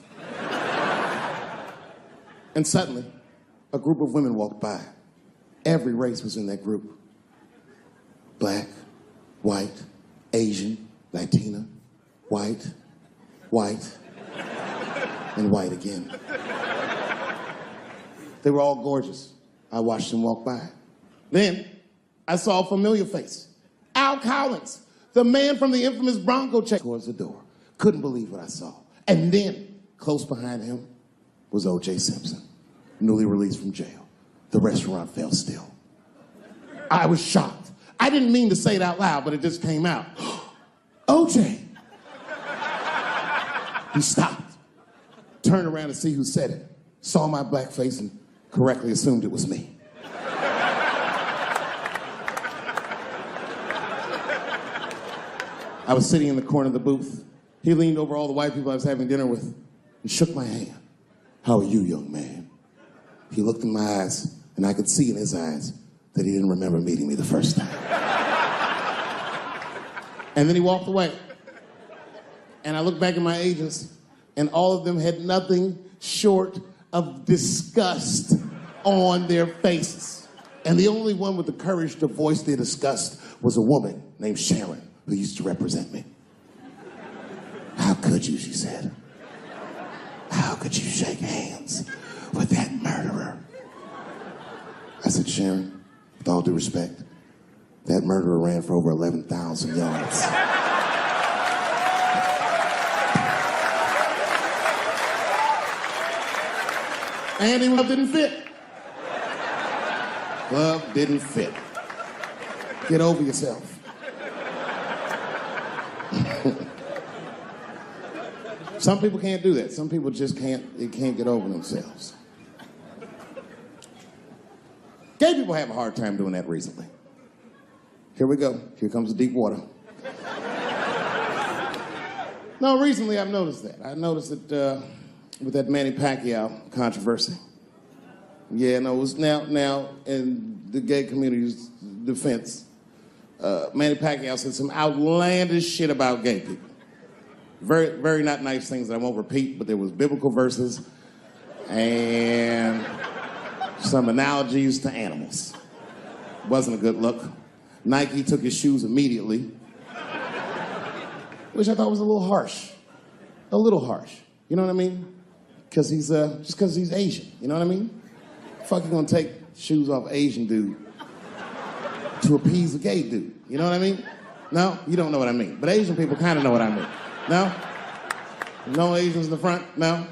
S1: And suddenly, a group of women walked by. Every race was in that group. Black, white, Asian, Latina, white, and white again. They were all gorgeous. I watched them walk by. Then, I saw a familiar face. Al Collins, the man from the infamous Bronco check, towards the door. Couldn't believe what I saw. And then, close behind him, was O.J. Simpson, newly released from jail. The restaurant fell still. I was shocked. I didn't mean to say it out loud, but it just came out. O.J. He stopped, turned around to see who said it, saw my black face, and correctly assumed it was me. I was sitting in the corner of the booth. He leaned over all the white people I was having dinner with and shook my hand. How are you, young man? He looked in my eyes, and I could see in his eyes that he didn't remember meeting me the first time. And then he walked away. And I looked back at my agents, and all of them had nothing short of disgust on their faces. And the only one with the courage to voice their disgust was a woman named Sharon, who used to represent me. How could you, she said. How could you shake hands with that murderer? I said, Sharon, with all due respect, that murderer ran for over 11,000 yards. And he didn't fit. Glove didn't fit. Get over yourself. Some people can't do that. Some people just can't get over themselves. Gay people have a hard time doing that recently. Here we go. Here comes the deep water. No, recently I've noticed that. I noticed that with that Manny Pacquiao controversy. Yeah, no, it was now in the gay community's defense, Manny Pacquiao said some outlandish shit about gay people. Very, very not nice things that I won't repeat, but there was biblical verses and some analogies to animals. Wasn't a good look. Nike took his shoes immediately, which I thought was a little harsh. A little harsh. You know what I mean? Because he's just because he's Asian. You know what I mean? Fuck you gonna take shoes off Asian dude to appease a gay dude? You know what I mean? No? You don't know what I mean. But Asian people kind of know what I mean. No? No Asians in the front? No?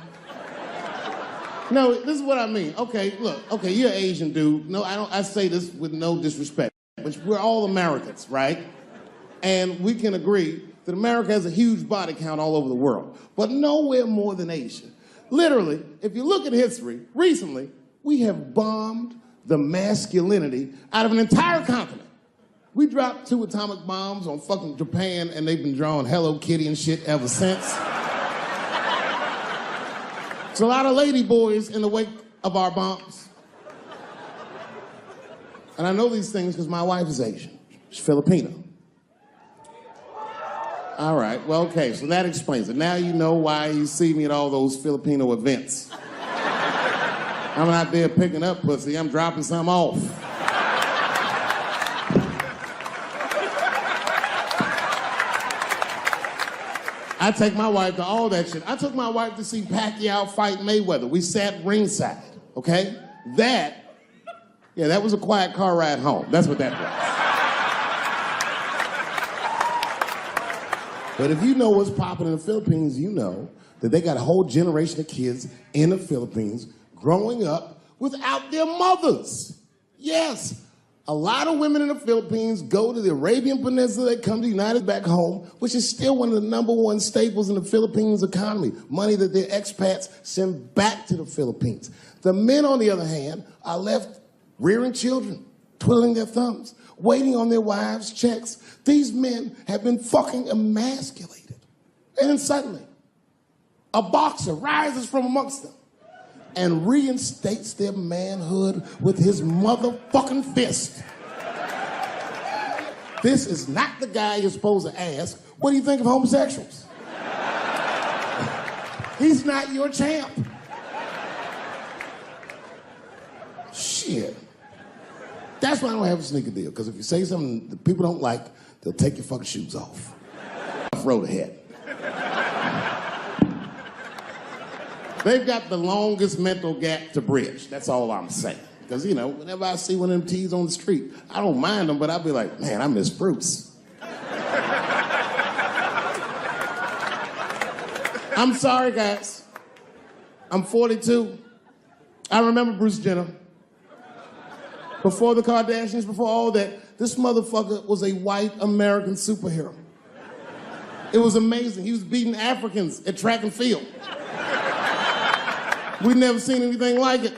S1: No, this is what I mean. Okay, look. Okay, you're an Asian dude. No, I say this with no disrespect. But we're all Americans, right? And we can agree that America has a huge body count all over the world, but nowhere more than Asia. Literally, if you look at history, recently, we have bombed the masculinity out of an entire continent. We dropped 2 atomic bombs on fucking Japan, and they've been drawing Hello Kitty and shit ever since. There's a lot of lady boys in the wake of our bombs. And I know these things because my wife is Asian. She's Filipino. All right, well, okay, so that explains it. Now you know why you see me at all those Filipino events. I'm not there picking up pussy, I'm dropping some off. I take my wife to all that shit. I took my wife to see Pacquiao fight Mayweather. We sat ringside, okay? That was a quiet car ride home. That's what that was. But if you know what's popping in the Philippines, you know that they got a whole generation of kids in the Philippines growing up without their mothers. Yes. A lot of women in the Philippines go to the Arabian Peninsula, they come to the United back home, which is still one of the #1 staples in the Philippines economy, money that their expats send back to the Philippines. The men, on the other hand, are left rearing children, twiddling their thumbs, waiting on their wives' checks. These men have been fucking emasculated. And then suddenly, a boxer rises from amongst them and reinstates their manhood with his motherfucking fist. This is not the guy you're supposed to ask, what do you think of homosexuals? He's not your champ. Shit. That's why I don't have a sneaker deal, because if you say something that people don't like, they'll take your fucking shoes off. Road ahead. They've got the longest mental gap to bridge. That's all I'm saying. Because, you know, whenever I see one of them T's on the street, I don't mind them, but I'll be like, man, I miss Bruce. I'm sorry, guys. I'm 42. I remember Bruce Jenner. Before the Kardashians, before all that, this motherfucker was a white American superhero. It was amazing. He was beating Africans at track and field. We'd never seen anything like it.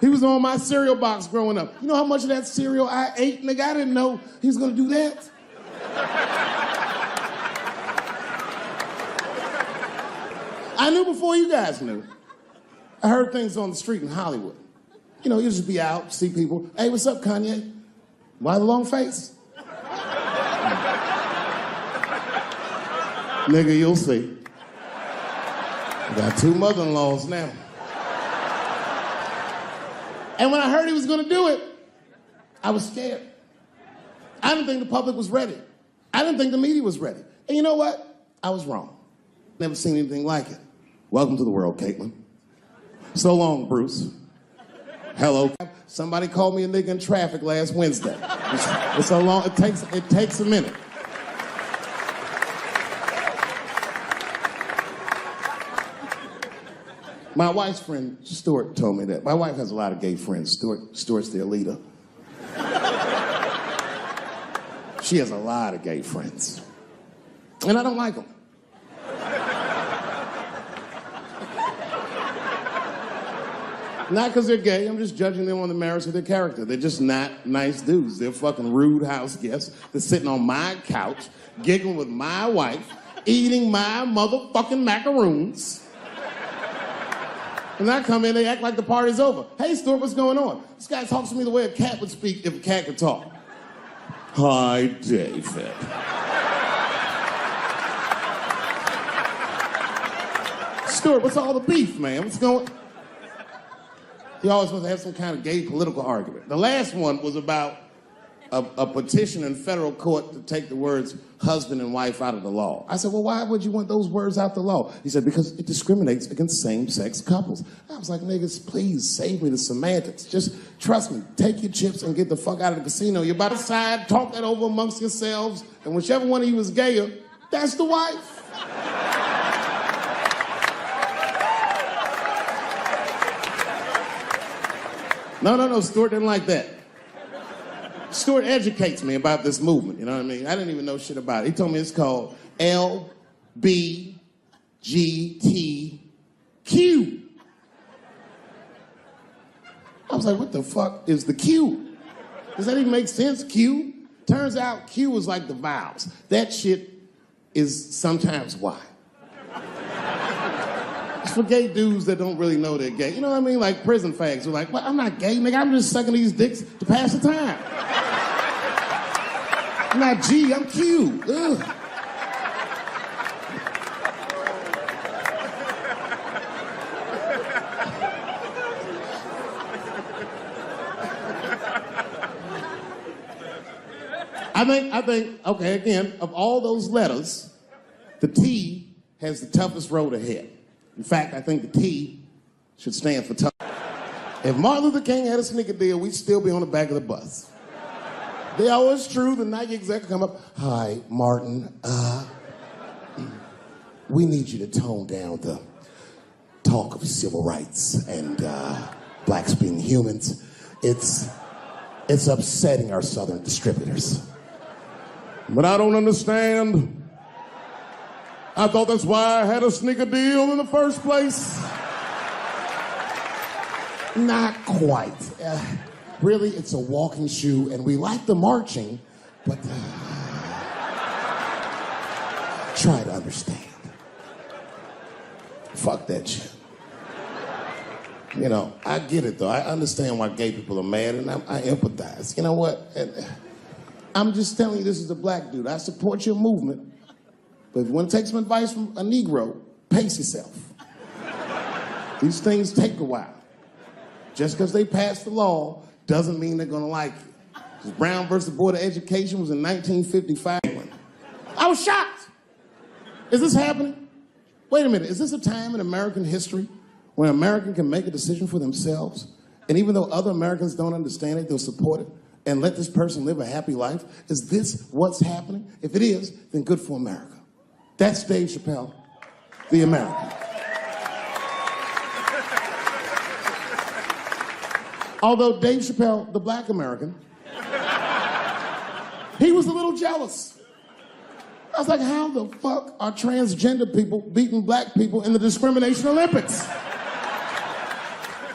S1: He was on my cereal box growing up. You know how much of that cereal I ate, nigga? I didn't know he was gonna do that. I knew before you guys knew. I heard things on the street in Hollywood. You know, you just be out, see people. Hey, what's up, Kanye? Why the long face? Nigga, you'll see. I got 2 mother-in-laws now. And when I heard he was gonna do it, I was scared. I didn't think the public was ready. I didn't think the media was ready. And you know what? I was wrong. Never seen anything like it. Welcome to the world, Caitlin. So long, Bruce. Hello. Somebody called me a nigga in traffic last Wednesday. It's so long, it takes a minute. My wife's friend, Stuart, told me that. My wife has a lot of gay friends. Stuart's their leader. She has a lot of gay friends. And I don't like them. Not because they're gay, I'm just judging them on the merits of their character. They're just not nice dudes. They're fucking rude house guests. They're sitting on my couch, giggling with my wife, eating my motherfucking macaroons. And I come in, they act like the party's over. Hey, Stuart, what's going on? This guy talks to me the way a cat would speak if a cat could talk. Hi, David. Stuart, what's all the beef, man? What's going on? He always wants to have some kind of gay political argument. The last one was about a petition in federal court to take the words husband and wife out of the law. I said, well, why would you want those words out the law? He said, because it discriminates against same-sex couples. I was like, niggas, please save me the semantics. Just trust me, take your chips and get the fuck out of the casino. You're about to side, talk that over amongst yourselves, and whichever one of you is gayer, that's the wife. No, Stuart didn't like that. Stuart educates me about this movement, you know what I mean? I didn't even know shit about it. He told me it's called LBGTQ. I was like, what the fuck is the Q? Does that even make sense, Q? Turns out Q is like the vowels. That shit is sometimes Y. It's for gay dudes that don't really know they're gay. You know what I mean? Like prison fags who are like, well, I'm not gay, nigga. I'm just sucking these dicks to pass the time. I'm not G, I'm Q. Ugh. I think, okay, again, of all those letters, the T has the toughest road ahead. In fact, I think the T should stand for tough. If Martin Luther King had a sneaker deal, we'd still be on the back of the bus. They always true, the Nike exec come up, hi, Martin, we need you to tone down the talk of civil rights and blacks being humans. It's upsetting our southern distributors. But I don't understand. I thought that's why I had a sneaker deal in the first place. Not quite. Really, it's a walking shoe, and we like the marching, but try to understand. Fuck that shit. You know, I get it, though. I understand why gay people are mad, and I empathize. You know what? I'm just telling you this as a black dude. I support your movement, but if you want to take some advice from a Negro, pace yourself. These things take a while. Just because they passed the law doesn't mean they're going to like it. Brown versus Board of Education was in 1955. I was shocked. Is this happening? Wait a minute. Is this a time in American history when an American can make a decision for themselves, and even though other Americans don't understand it, they'll support it and let this person live a happy life? Is this what's happening? If it is, then good for America. That's Dave Chappelle, the American. Although Dave Chappelle, the black American, he was a little jealous. I was like, how the fuck are transgender people beating black people in the discrimination Olympics?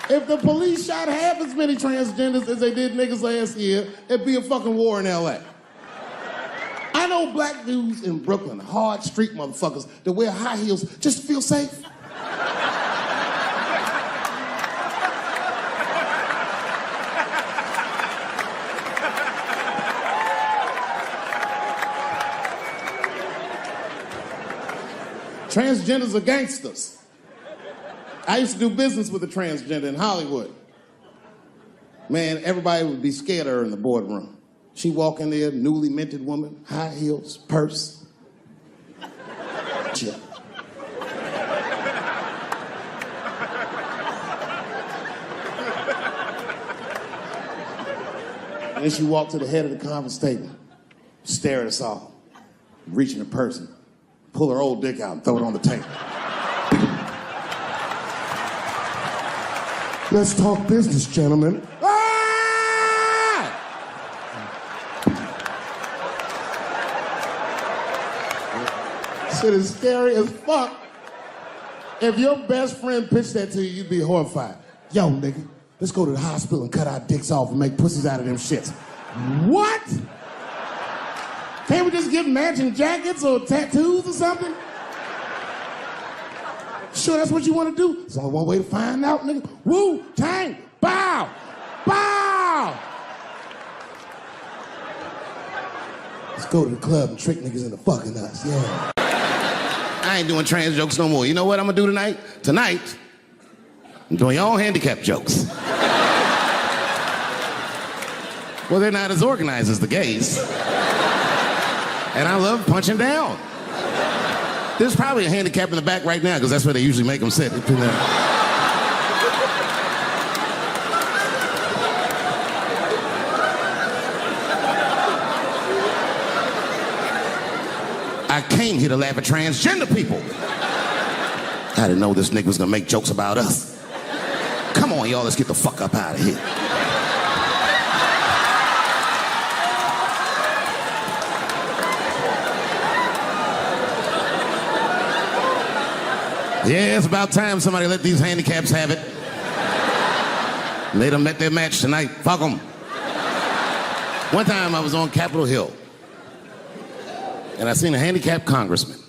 S1: If the police shot half as many transgenders as they did niggas last year, it'd be a fucking war in LA. I know black dudes in Brooklyn, hard street motherfuckers that wear high heels just to feel safe. Transgenders are gangsters. I used to do business with a transgender in Hollywood. Man, everybody would be scared of her in the boardroom. She'd walk in there, newly minted woman, high heels, purse. Chip. And then she walked to the head of the conference table, stare at us all, reach in her purse, and pull her old dick out and throw it on the table. Let's talk business, gentlemen. Ah! Shit is scary as fuck. If your best friend pitched that to you, you'd be horrified. Yo, nigga, let's go to the hospital and cut our dicks off and make pussies out of them shits. What? Can't we just get matching jackets or tattoos or something? Sure, that's what you want to do? There's only one way to find out, nigga. Wu-Tang, bow, bow. Let's go to the club and trick niggas into fucking us, yeah. I ain't doing trans jokes no more. You know what I'm gonna do tonight? Tonight, I'm doing your own handicap jokes. Well, they're not as organized as the gays. And I love punching down. There's probably a handicap in the back right now, because that's where they usually make them sit. I came here to laugh at transgender people. I didn't know this nigga was gonna make jokes about us. Come on, y'all, let's get the fuck up out of here. Yeah, it's about time somebody let these handicaps have it. And they done met their match tonight. Fuck them. One time I was on Capitol Hill, and I seen a handicapped congressman.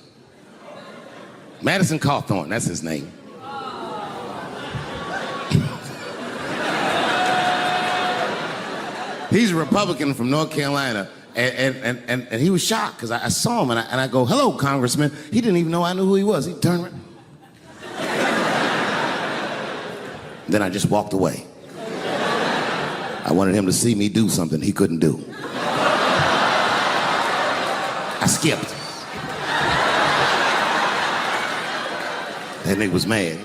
S1: Madison Cawthorn, that's his name. He's a Republican from North Carolina, and he was shocked because I saw him, and I go, hello, Congressman. He didn't even know I knew who he was. He turned around. Then I just walked away. I wanted him to see me do something he couldn't do. I skipped. That nigga was mad.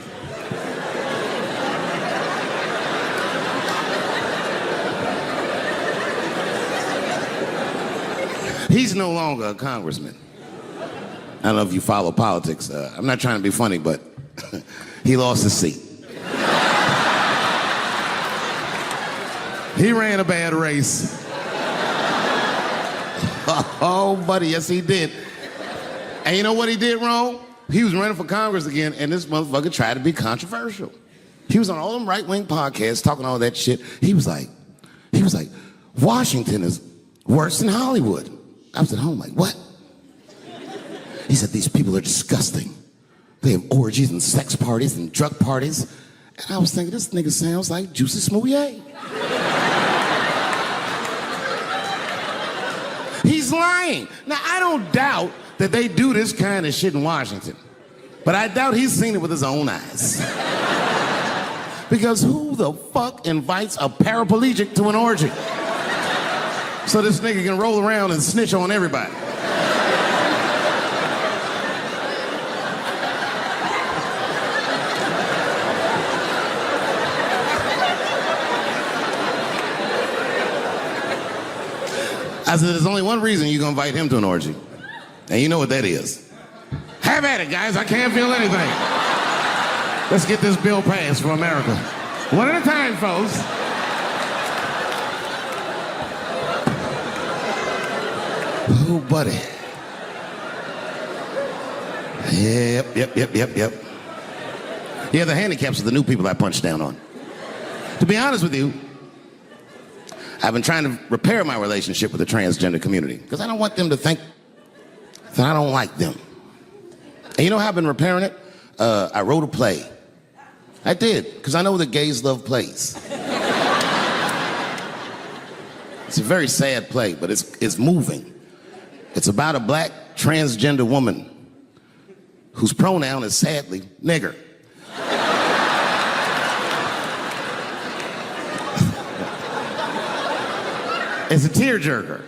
S1: He's no longer a congressman. I don't know if you follow politics. I'm not trying to be funny, but he lost his seat. He ran a bad race. Oh, buddy, yes, he did. And you know what he did wrong? He was running for Congress again, and this motherfucker tried to be controversial. He was on all them right-wing podcasts talking all that shit. He was like, Washington is worse than Hollywood. I was at home like, what? He said, these people are disgusting. They have orgies and sex parties and drug parties. And I was thinking, this nigga sounds like Juicy Smouye. He's lying. Now, I don't doubt that they do this kind of shit in Washington. But I doubt he's seen it with his own eyes. Because who the fuck invites a paraplegic to an orgy? So this nigga can roll around and snitch on everybody. I said, there's only one reason you're gonna invite him to an orgy. And you know what that is. Have at it, guys. I can't feel anything. Let's get this bill passed for America. One at a time, folks. Oh, buddy. Yep. Yeah, the handicaps are the new people I punch down on. To be honest with you, I've been trying to repair my relationship with the transgender community because I don't want them to think that I don't like them. And you know how I've been repairing it? I wrote a play. I did, because I know that gays love plays. It's a very sad play, but it's moving. It's about a black transgender woman whose pronoun is sadly nigger. It's a tearjerker.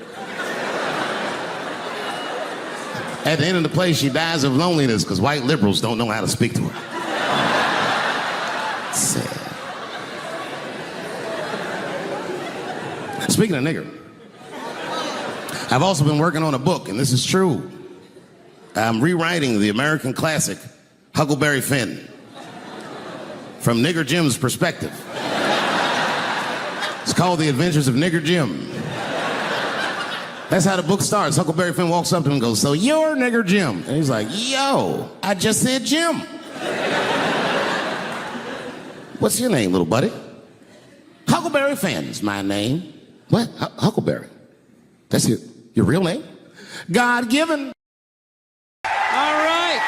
S1: At the end of the play, she dies of loneliness because white liberals don't know how to speak to her. Sad. Speaking of nigger, I've also been working on a book, and this is true. I'm rewriting the American classic, Huckleberry Finn, from Nigger Jim's perspective. It's called The Adventures of Nigger Jim. That's how the book starts. Huckleberry Finn walks up to him and goes, so you're Nigger Jim. And he's like, yo, I just said Jim. What's your name, little buddy? Huckleberry Finn's my name. What? Huckleberry? That's your real name? God-given.
S5: All right.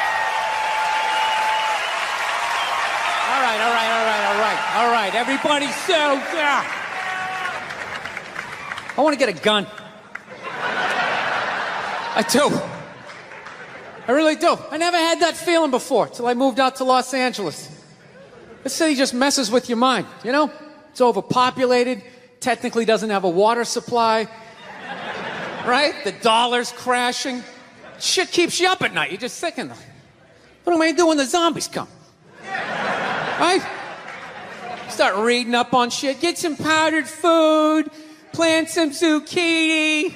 S5: All right. Everybody settle down. I want to get a gun. I do. I really do. I never had that feeling before till I moved out to Los Angeles. This city just messes with your mind, you know? It's overpopulated. technically doesn't have a water supply, right? The dollar's crashing. Shit keeps you up at night. You're just thinking, what am I gonna do when the zombies come? Right? Start reading up on shit. Get some powdered food. Plant some zucchini.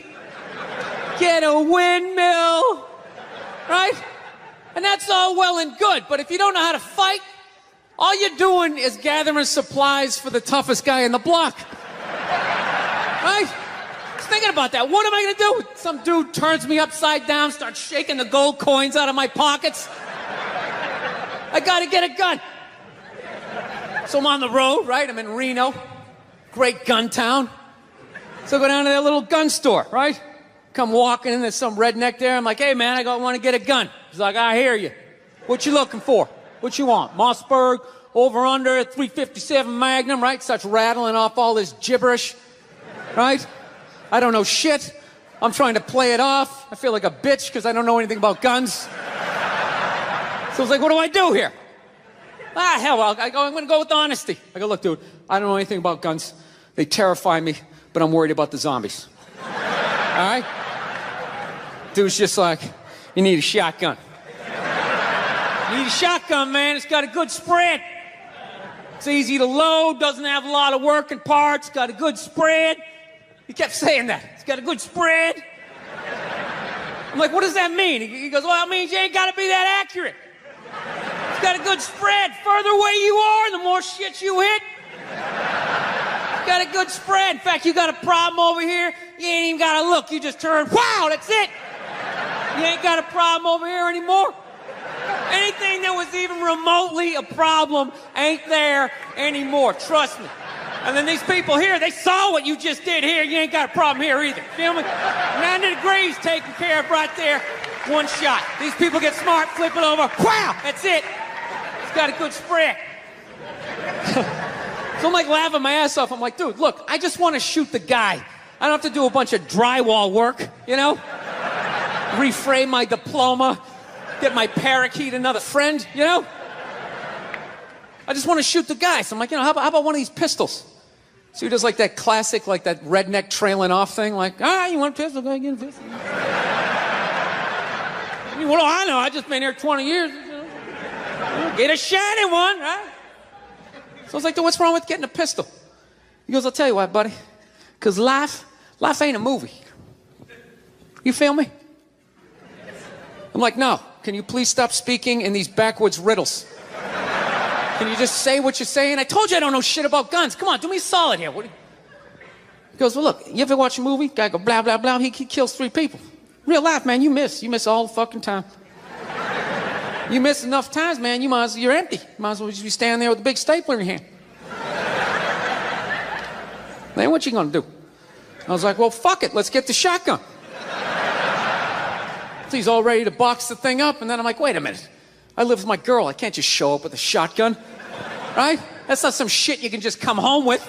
S5: Get a windmill. Right? And that's all well and good. But if you don't know how to fight, all you're doing is gathering supplies for the toughest guy in the block. Right? Just thinking about that. What am I gonna do? Some dude turns me upside down, starts shaking the gold coins out of my pockets. I gotta get a gun. So I'm on the road, right? I'm in Reno. Great gun town. So I go down to that little gun store, right? Come walking in, there's some redneck there. I'm like, hey man, I want to get a gun. He's like, I hear you. What you looking for? What you want? Mossberg, over under, 357 Magnum, right? Starts rattling off all this gibberish, right? I don't know shit. I'm trying to play it off. I feel like a bitch because I don't know anything about guns. So I was like, what do I do here? Hell, I'm going to go with honesty. I go, look, dude, I don't know anything about guns. They terrify me, but I'm worried about the zombies. All right? Dude's just like, you need a shotgun. You need a shotgun, man. It's got a good spread. It's easy to load, doesn't have a lot of working parts, got a good spread. He kept saying that. It's got a good spread. I'm like, what does that mean? He goes, well, it means you ain't got to be that accurate. It's got a good spread. Further away you are, the more shit you hit. It's got a good spread. In fact, you got a problem over here, you ain't even got to look. You just turn, wow, that's it. You ain't got a problem over here anymore. Anything that was even remotely a problem ain't there anymore. Trust me. And then these people here, they saw what you just did here. You ain't got a problem here either. Feel me? 90 degrees taken care of right there. One shot. These people get smart, flip it over. Wow, that's it. It's got a good spread. So I'm like laughing my ass off. I'm like, dude, look, I just want to shoot the guy. I don't have to do a bunch of drywall work, you know? Reframe my diploma, get my parakeet another friend, you know? I just want to shoot the guy. So I'm like, you know, how about one of these pistols? So he does like that classic, like that redneck trailing off thing, like, you want a pistol? Go get a pistol. I mean, what do I know? I just been here 20 years. You know? Get a shiny one, right? So I was like, dude, what's wrong with getting a pistol? He goes, I'll tell you what, buddy. Because life ain't a movie. You feel me? I'm like, no. Can you please stop speaking in these backwards riddles? Can you just say what you're saying? I told you I don't know shit about guns. Come on, do me a solid here. He goes, well, look, you ever watch a movie? Guy go, blah, blah, blah. He kills 3 people. Real life, man, you miss. You miss all the fucking time. You miss enough times, man, you're empty. You might as well just be standing there with a big stapler in your hand. Man, what you gonna do? I was like, well, fuck it. Let's get the shotgun. So he's all ready to box the thing up, and then I'm like, wait a minute. I live with my girl. I can't just show up with a shotgun, right? That's not some shit you can just come home with.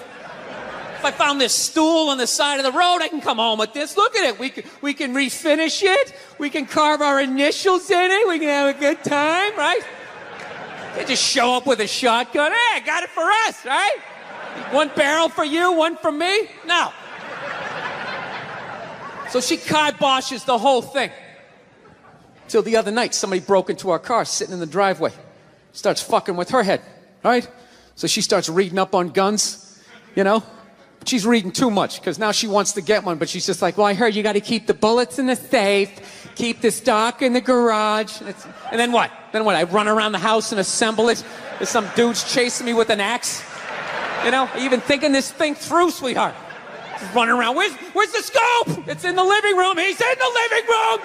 S5: If I found this stool on the side of the road, I can come home with this. Look at it. We can refinish it. We can carve our initials in it. We can have a good time, right? You can't just show up with a shotgun. Hey, I got it for us, right? One barrel for you, one for me? No. So she kiboshes the whole thing. Till the other night, somebody broke into our car sitting in the driveway. Starts fucking with her head, right? So she starts reading up on guns, you know? But she's reading too much because now she wants to get one, but she's just like, well, I heard you got to keep the bullets in the safe, keep the stock in the garage. And then what? I run around the house and assemble it. There's some dudes chasing me with an axe. You know, even thinking this thing through, sweetheart. Just running around. Where's the scope? It's in the living room. He's in the living room.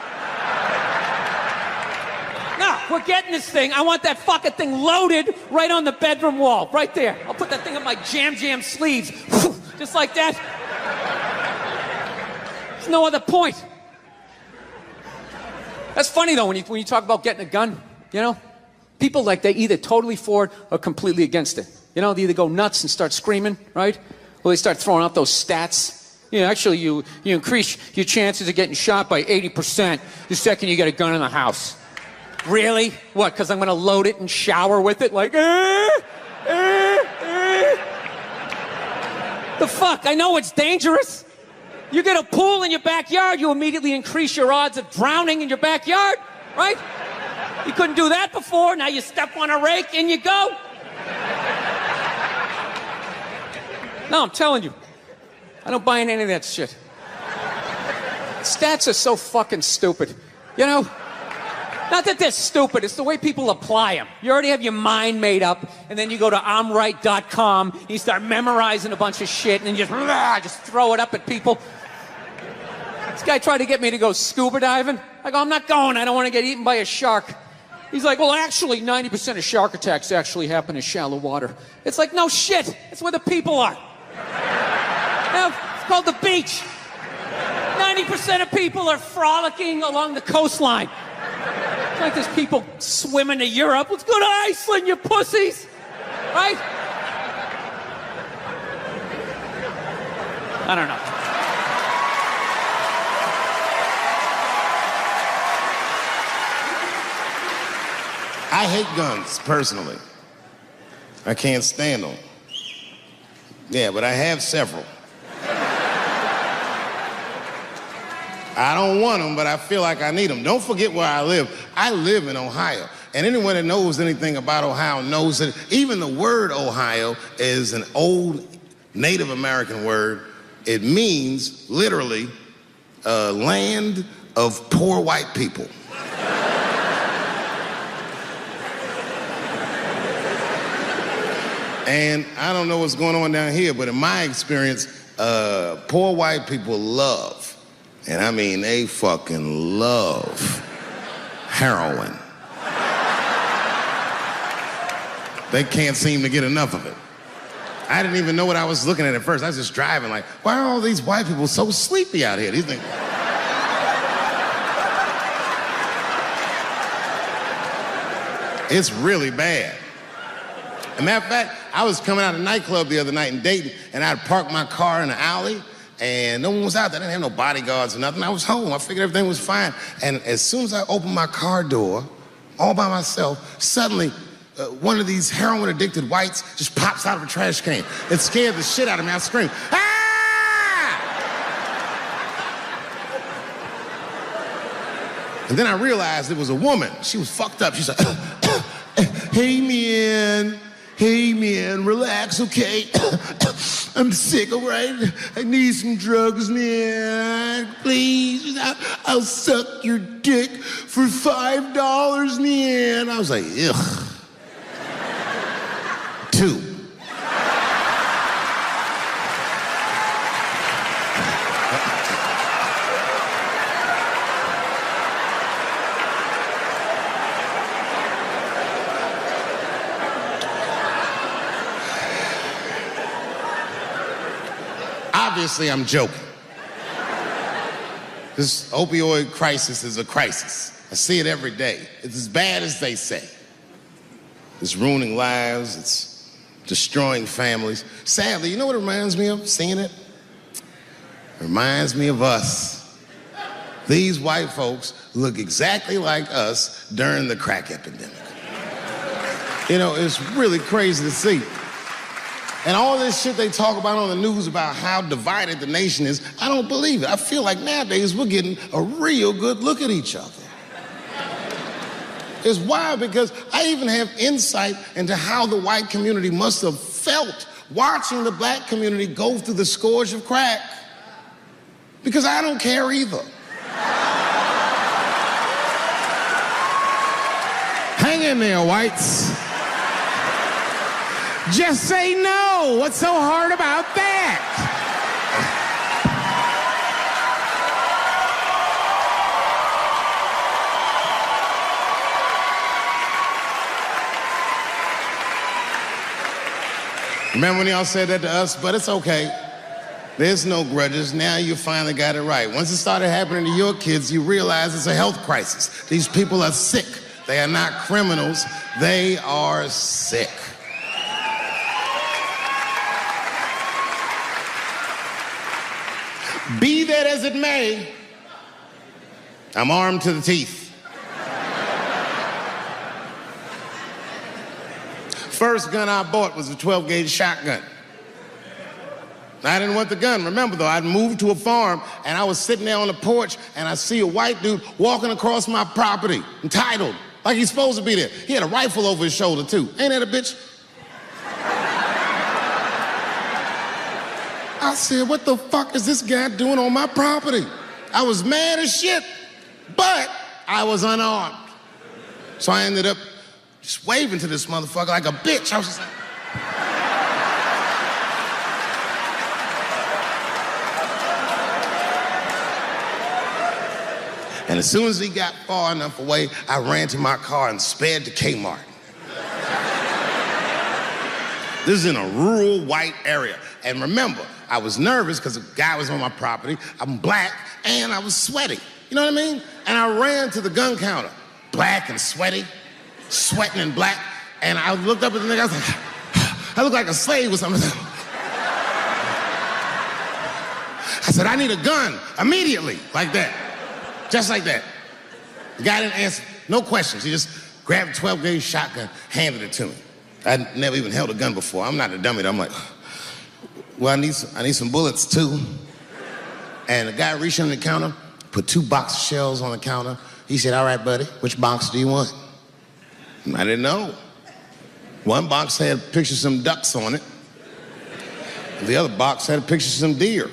S5: No, we're getting this thing. I want that fucking thing loaded right on the bedroom wall, right there. I'll put that thing up my jam sleeves, just like that. There's no other point. That's funny though, when you talk about getting a gun, you know? People like they either totally for it or completely against it. You know, they either go nuts and start screaming, right? Or they start throwing out those stats. You know, actually you increase your chances of getting shot by 80% the second you get a gun in the house. Really? What, because I'm going to load it and shower with it? Like, The fuck? I know it's dangerous. You get a pool in your backyard, you immediately increase your odds of drowning in your backyard, right? You couldn't do that before, now you step on a rake, in you go. No, I'm telling you, I don't buy in any of that shit. Stats are so fucking stupid, you know? Not that they're stupid, it's the way people apply them. You already have your mind made up, and then you go to I'mRight.com, and you start memorizing a bunch of shit, and then you just throw it up at people. This guy tried to get me to go scuba diving. I go, I'm not going, I don't want to get eaten by a shark. He's like, well, actually, 90% of shark attacks actually happen in shallow water. It's like, no shit, it's where the people are. Now, it's called the beach. 90% of people are frolicking along the coastline. It's like there's people swimming to Europe. Let's go to Iceland, you pussies. Right? I don't know.
S4: I hate guns, personally. I can't stand them. Yeah, but I have several. I don't want them, but I feel like I need them. Don't forget where I live. I live in Ohio. And anyone that knows anything about Ohio knows that even the word Ohio is an old Native American word. It means, literally, land of poor white people. And I don't know what's going on down here, but in my experience, poor white people love, and I mean they fucking love, heroin. They can't seem to get enough of it. I didn't even know what I was looking at first. I was just driving like, why are all these white people so sleepy out here? These things. It's really bad. As a matter of fact, I was coming out of a nightclub the other night in Dayton, and I'd parked my car in the alley, and no one was out there. I didn't have no bodyguards or nothing. I was home. I figured everything was fine. And as soon as I opened my car door, all by myself, suddenly one of these heroin-addicted whites just pops out of a trash can. It scared the shit out of me. I screamed, ah! And then I realized it was a woman. She was fucked up. She's like, hey, man. Hey, man, relax, okay? I'm sick, all right? I need some drugs, man. Please, I'll suck your dick for $5, man. I was like, ugh. 2. Obviously, I'm joking. This opioid crisis is a crisis. I see it every day. It's as bad as they say. It's ruining lives. It's destroying families. Sadly, you know what it reminds me of, seeing it? It reminds me of us. These white folks look exactly like us during the crack epidemic. You know, it's really crazy to see. And all this shit they talk about on the news about how divided the nation is, I don't believe it. I feel like nowadays we're getting a real good look at each other. It's wild because I even have insight into how the white community must have felt watching the black community go through the scourge of crack. Because I don't care either. Hang in there, whites. Just say no. What's so hard about that? Remember when y'all said that to us? But it's okay. There's no grudges. Now you finally got it right. Once it started happening to your kids, you realize it's a health crisis. These people are sick. They are not criminals. They are sick. Be that as it may, I'm armed to the teeth. First gun I bought was a 12-gauge shotgun. I didn't want the gun. Remember, though, I'd moved to a farm, and I was sitting there on the porch, and I see a white dude walking across my property, entitled, like he's supposed to be there. He had a rifle over his shoulder, too. Ain't that a bitch? I said, what the fuck is this guy doing on my property? I was mad as shit, but I was unarmed. So I ended up just waving to this motherfucker like a bitch. I was just like... And as soon as he got far enough away, I ran to my car and sped to Kmart. This is in a rural white area. And remember, I was nervous because a guy was on my property, I'm black, and I was sweaty. You know what I mean? And I ran to the gun counter, black and sweaty, sweating and black, and I looked up at the nigga, I was like, I look like a slave or something. I said, I need a gun immediately, like that. Just like that. The guy didn't answer, no questions. He just grabbed a 12-gauge shotgun, handed it to me. I'd never even held a gun before. I'm not a dummy. I'm like, well, I need some bullets too. And the guy reached under the counter, put 2 box of shells on the counter. He said, all right, buddy, which box do you want? And I didn't know. One box had pictures of some ducks on it. The other box had a picture of some deer.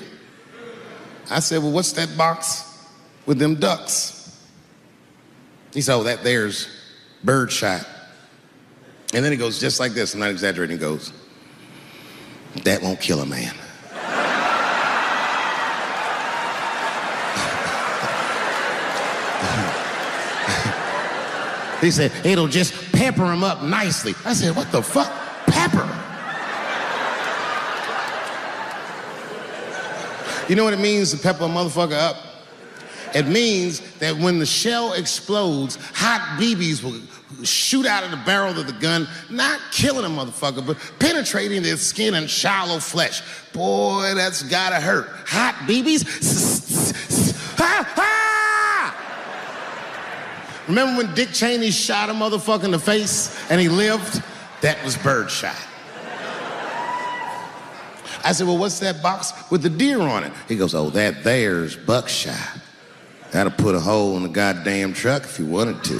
S4: I said, well, what's that box with them ducks? He said, oh, that there's birdshot. And then he goes just like this, I'm not exaggerating, he goes, that won't kill a man. He said, it'll just pepper him up nicely. I said, what the fuck? Pepper? You know what it means to pepper a motherfucker up? It means that when the shell explodes, hot BBs will shoot out of the barrel of the gun, not killing a motherfucker, but penetrating their skin and shallow flesh. Boy, that's gotta hurt. Hot BBs? Ha, ha! Remember when Dick Cheney shot a motherfucker in the face and he lived? That was birdshot. I said, well, what's that box with the deer on it? He goes, oh, that there's buckshot. That'll put a hole in the goddamn truck if you wanted to.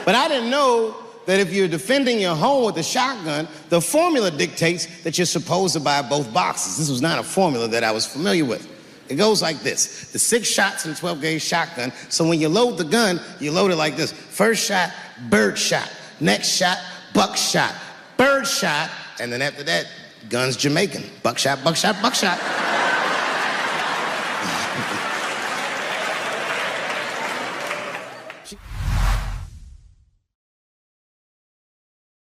S4: But I didn't know that if you're defending your home with a shotgun, the formula dictates that you're supposed to buy both boxes. This was not a formula that I was familiar with. It goes like this. The 6 shots in a 12-gauge shotgun, so when you load the gun, you load it like this. First shot, bird shot. Next shot, buckshot. Bird shot, and then after that, gun's Jamaican. Buckshot, buckshot, buckshot.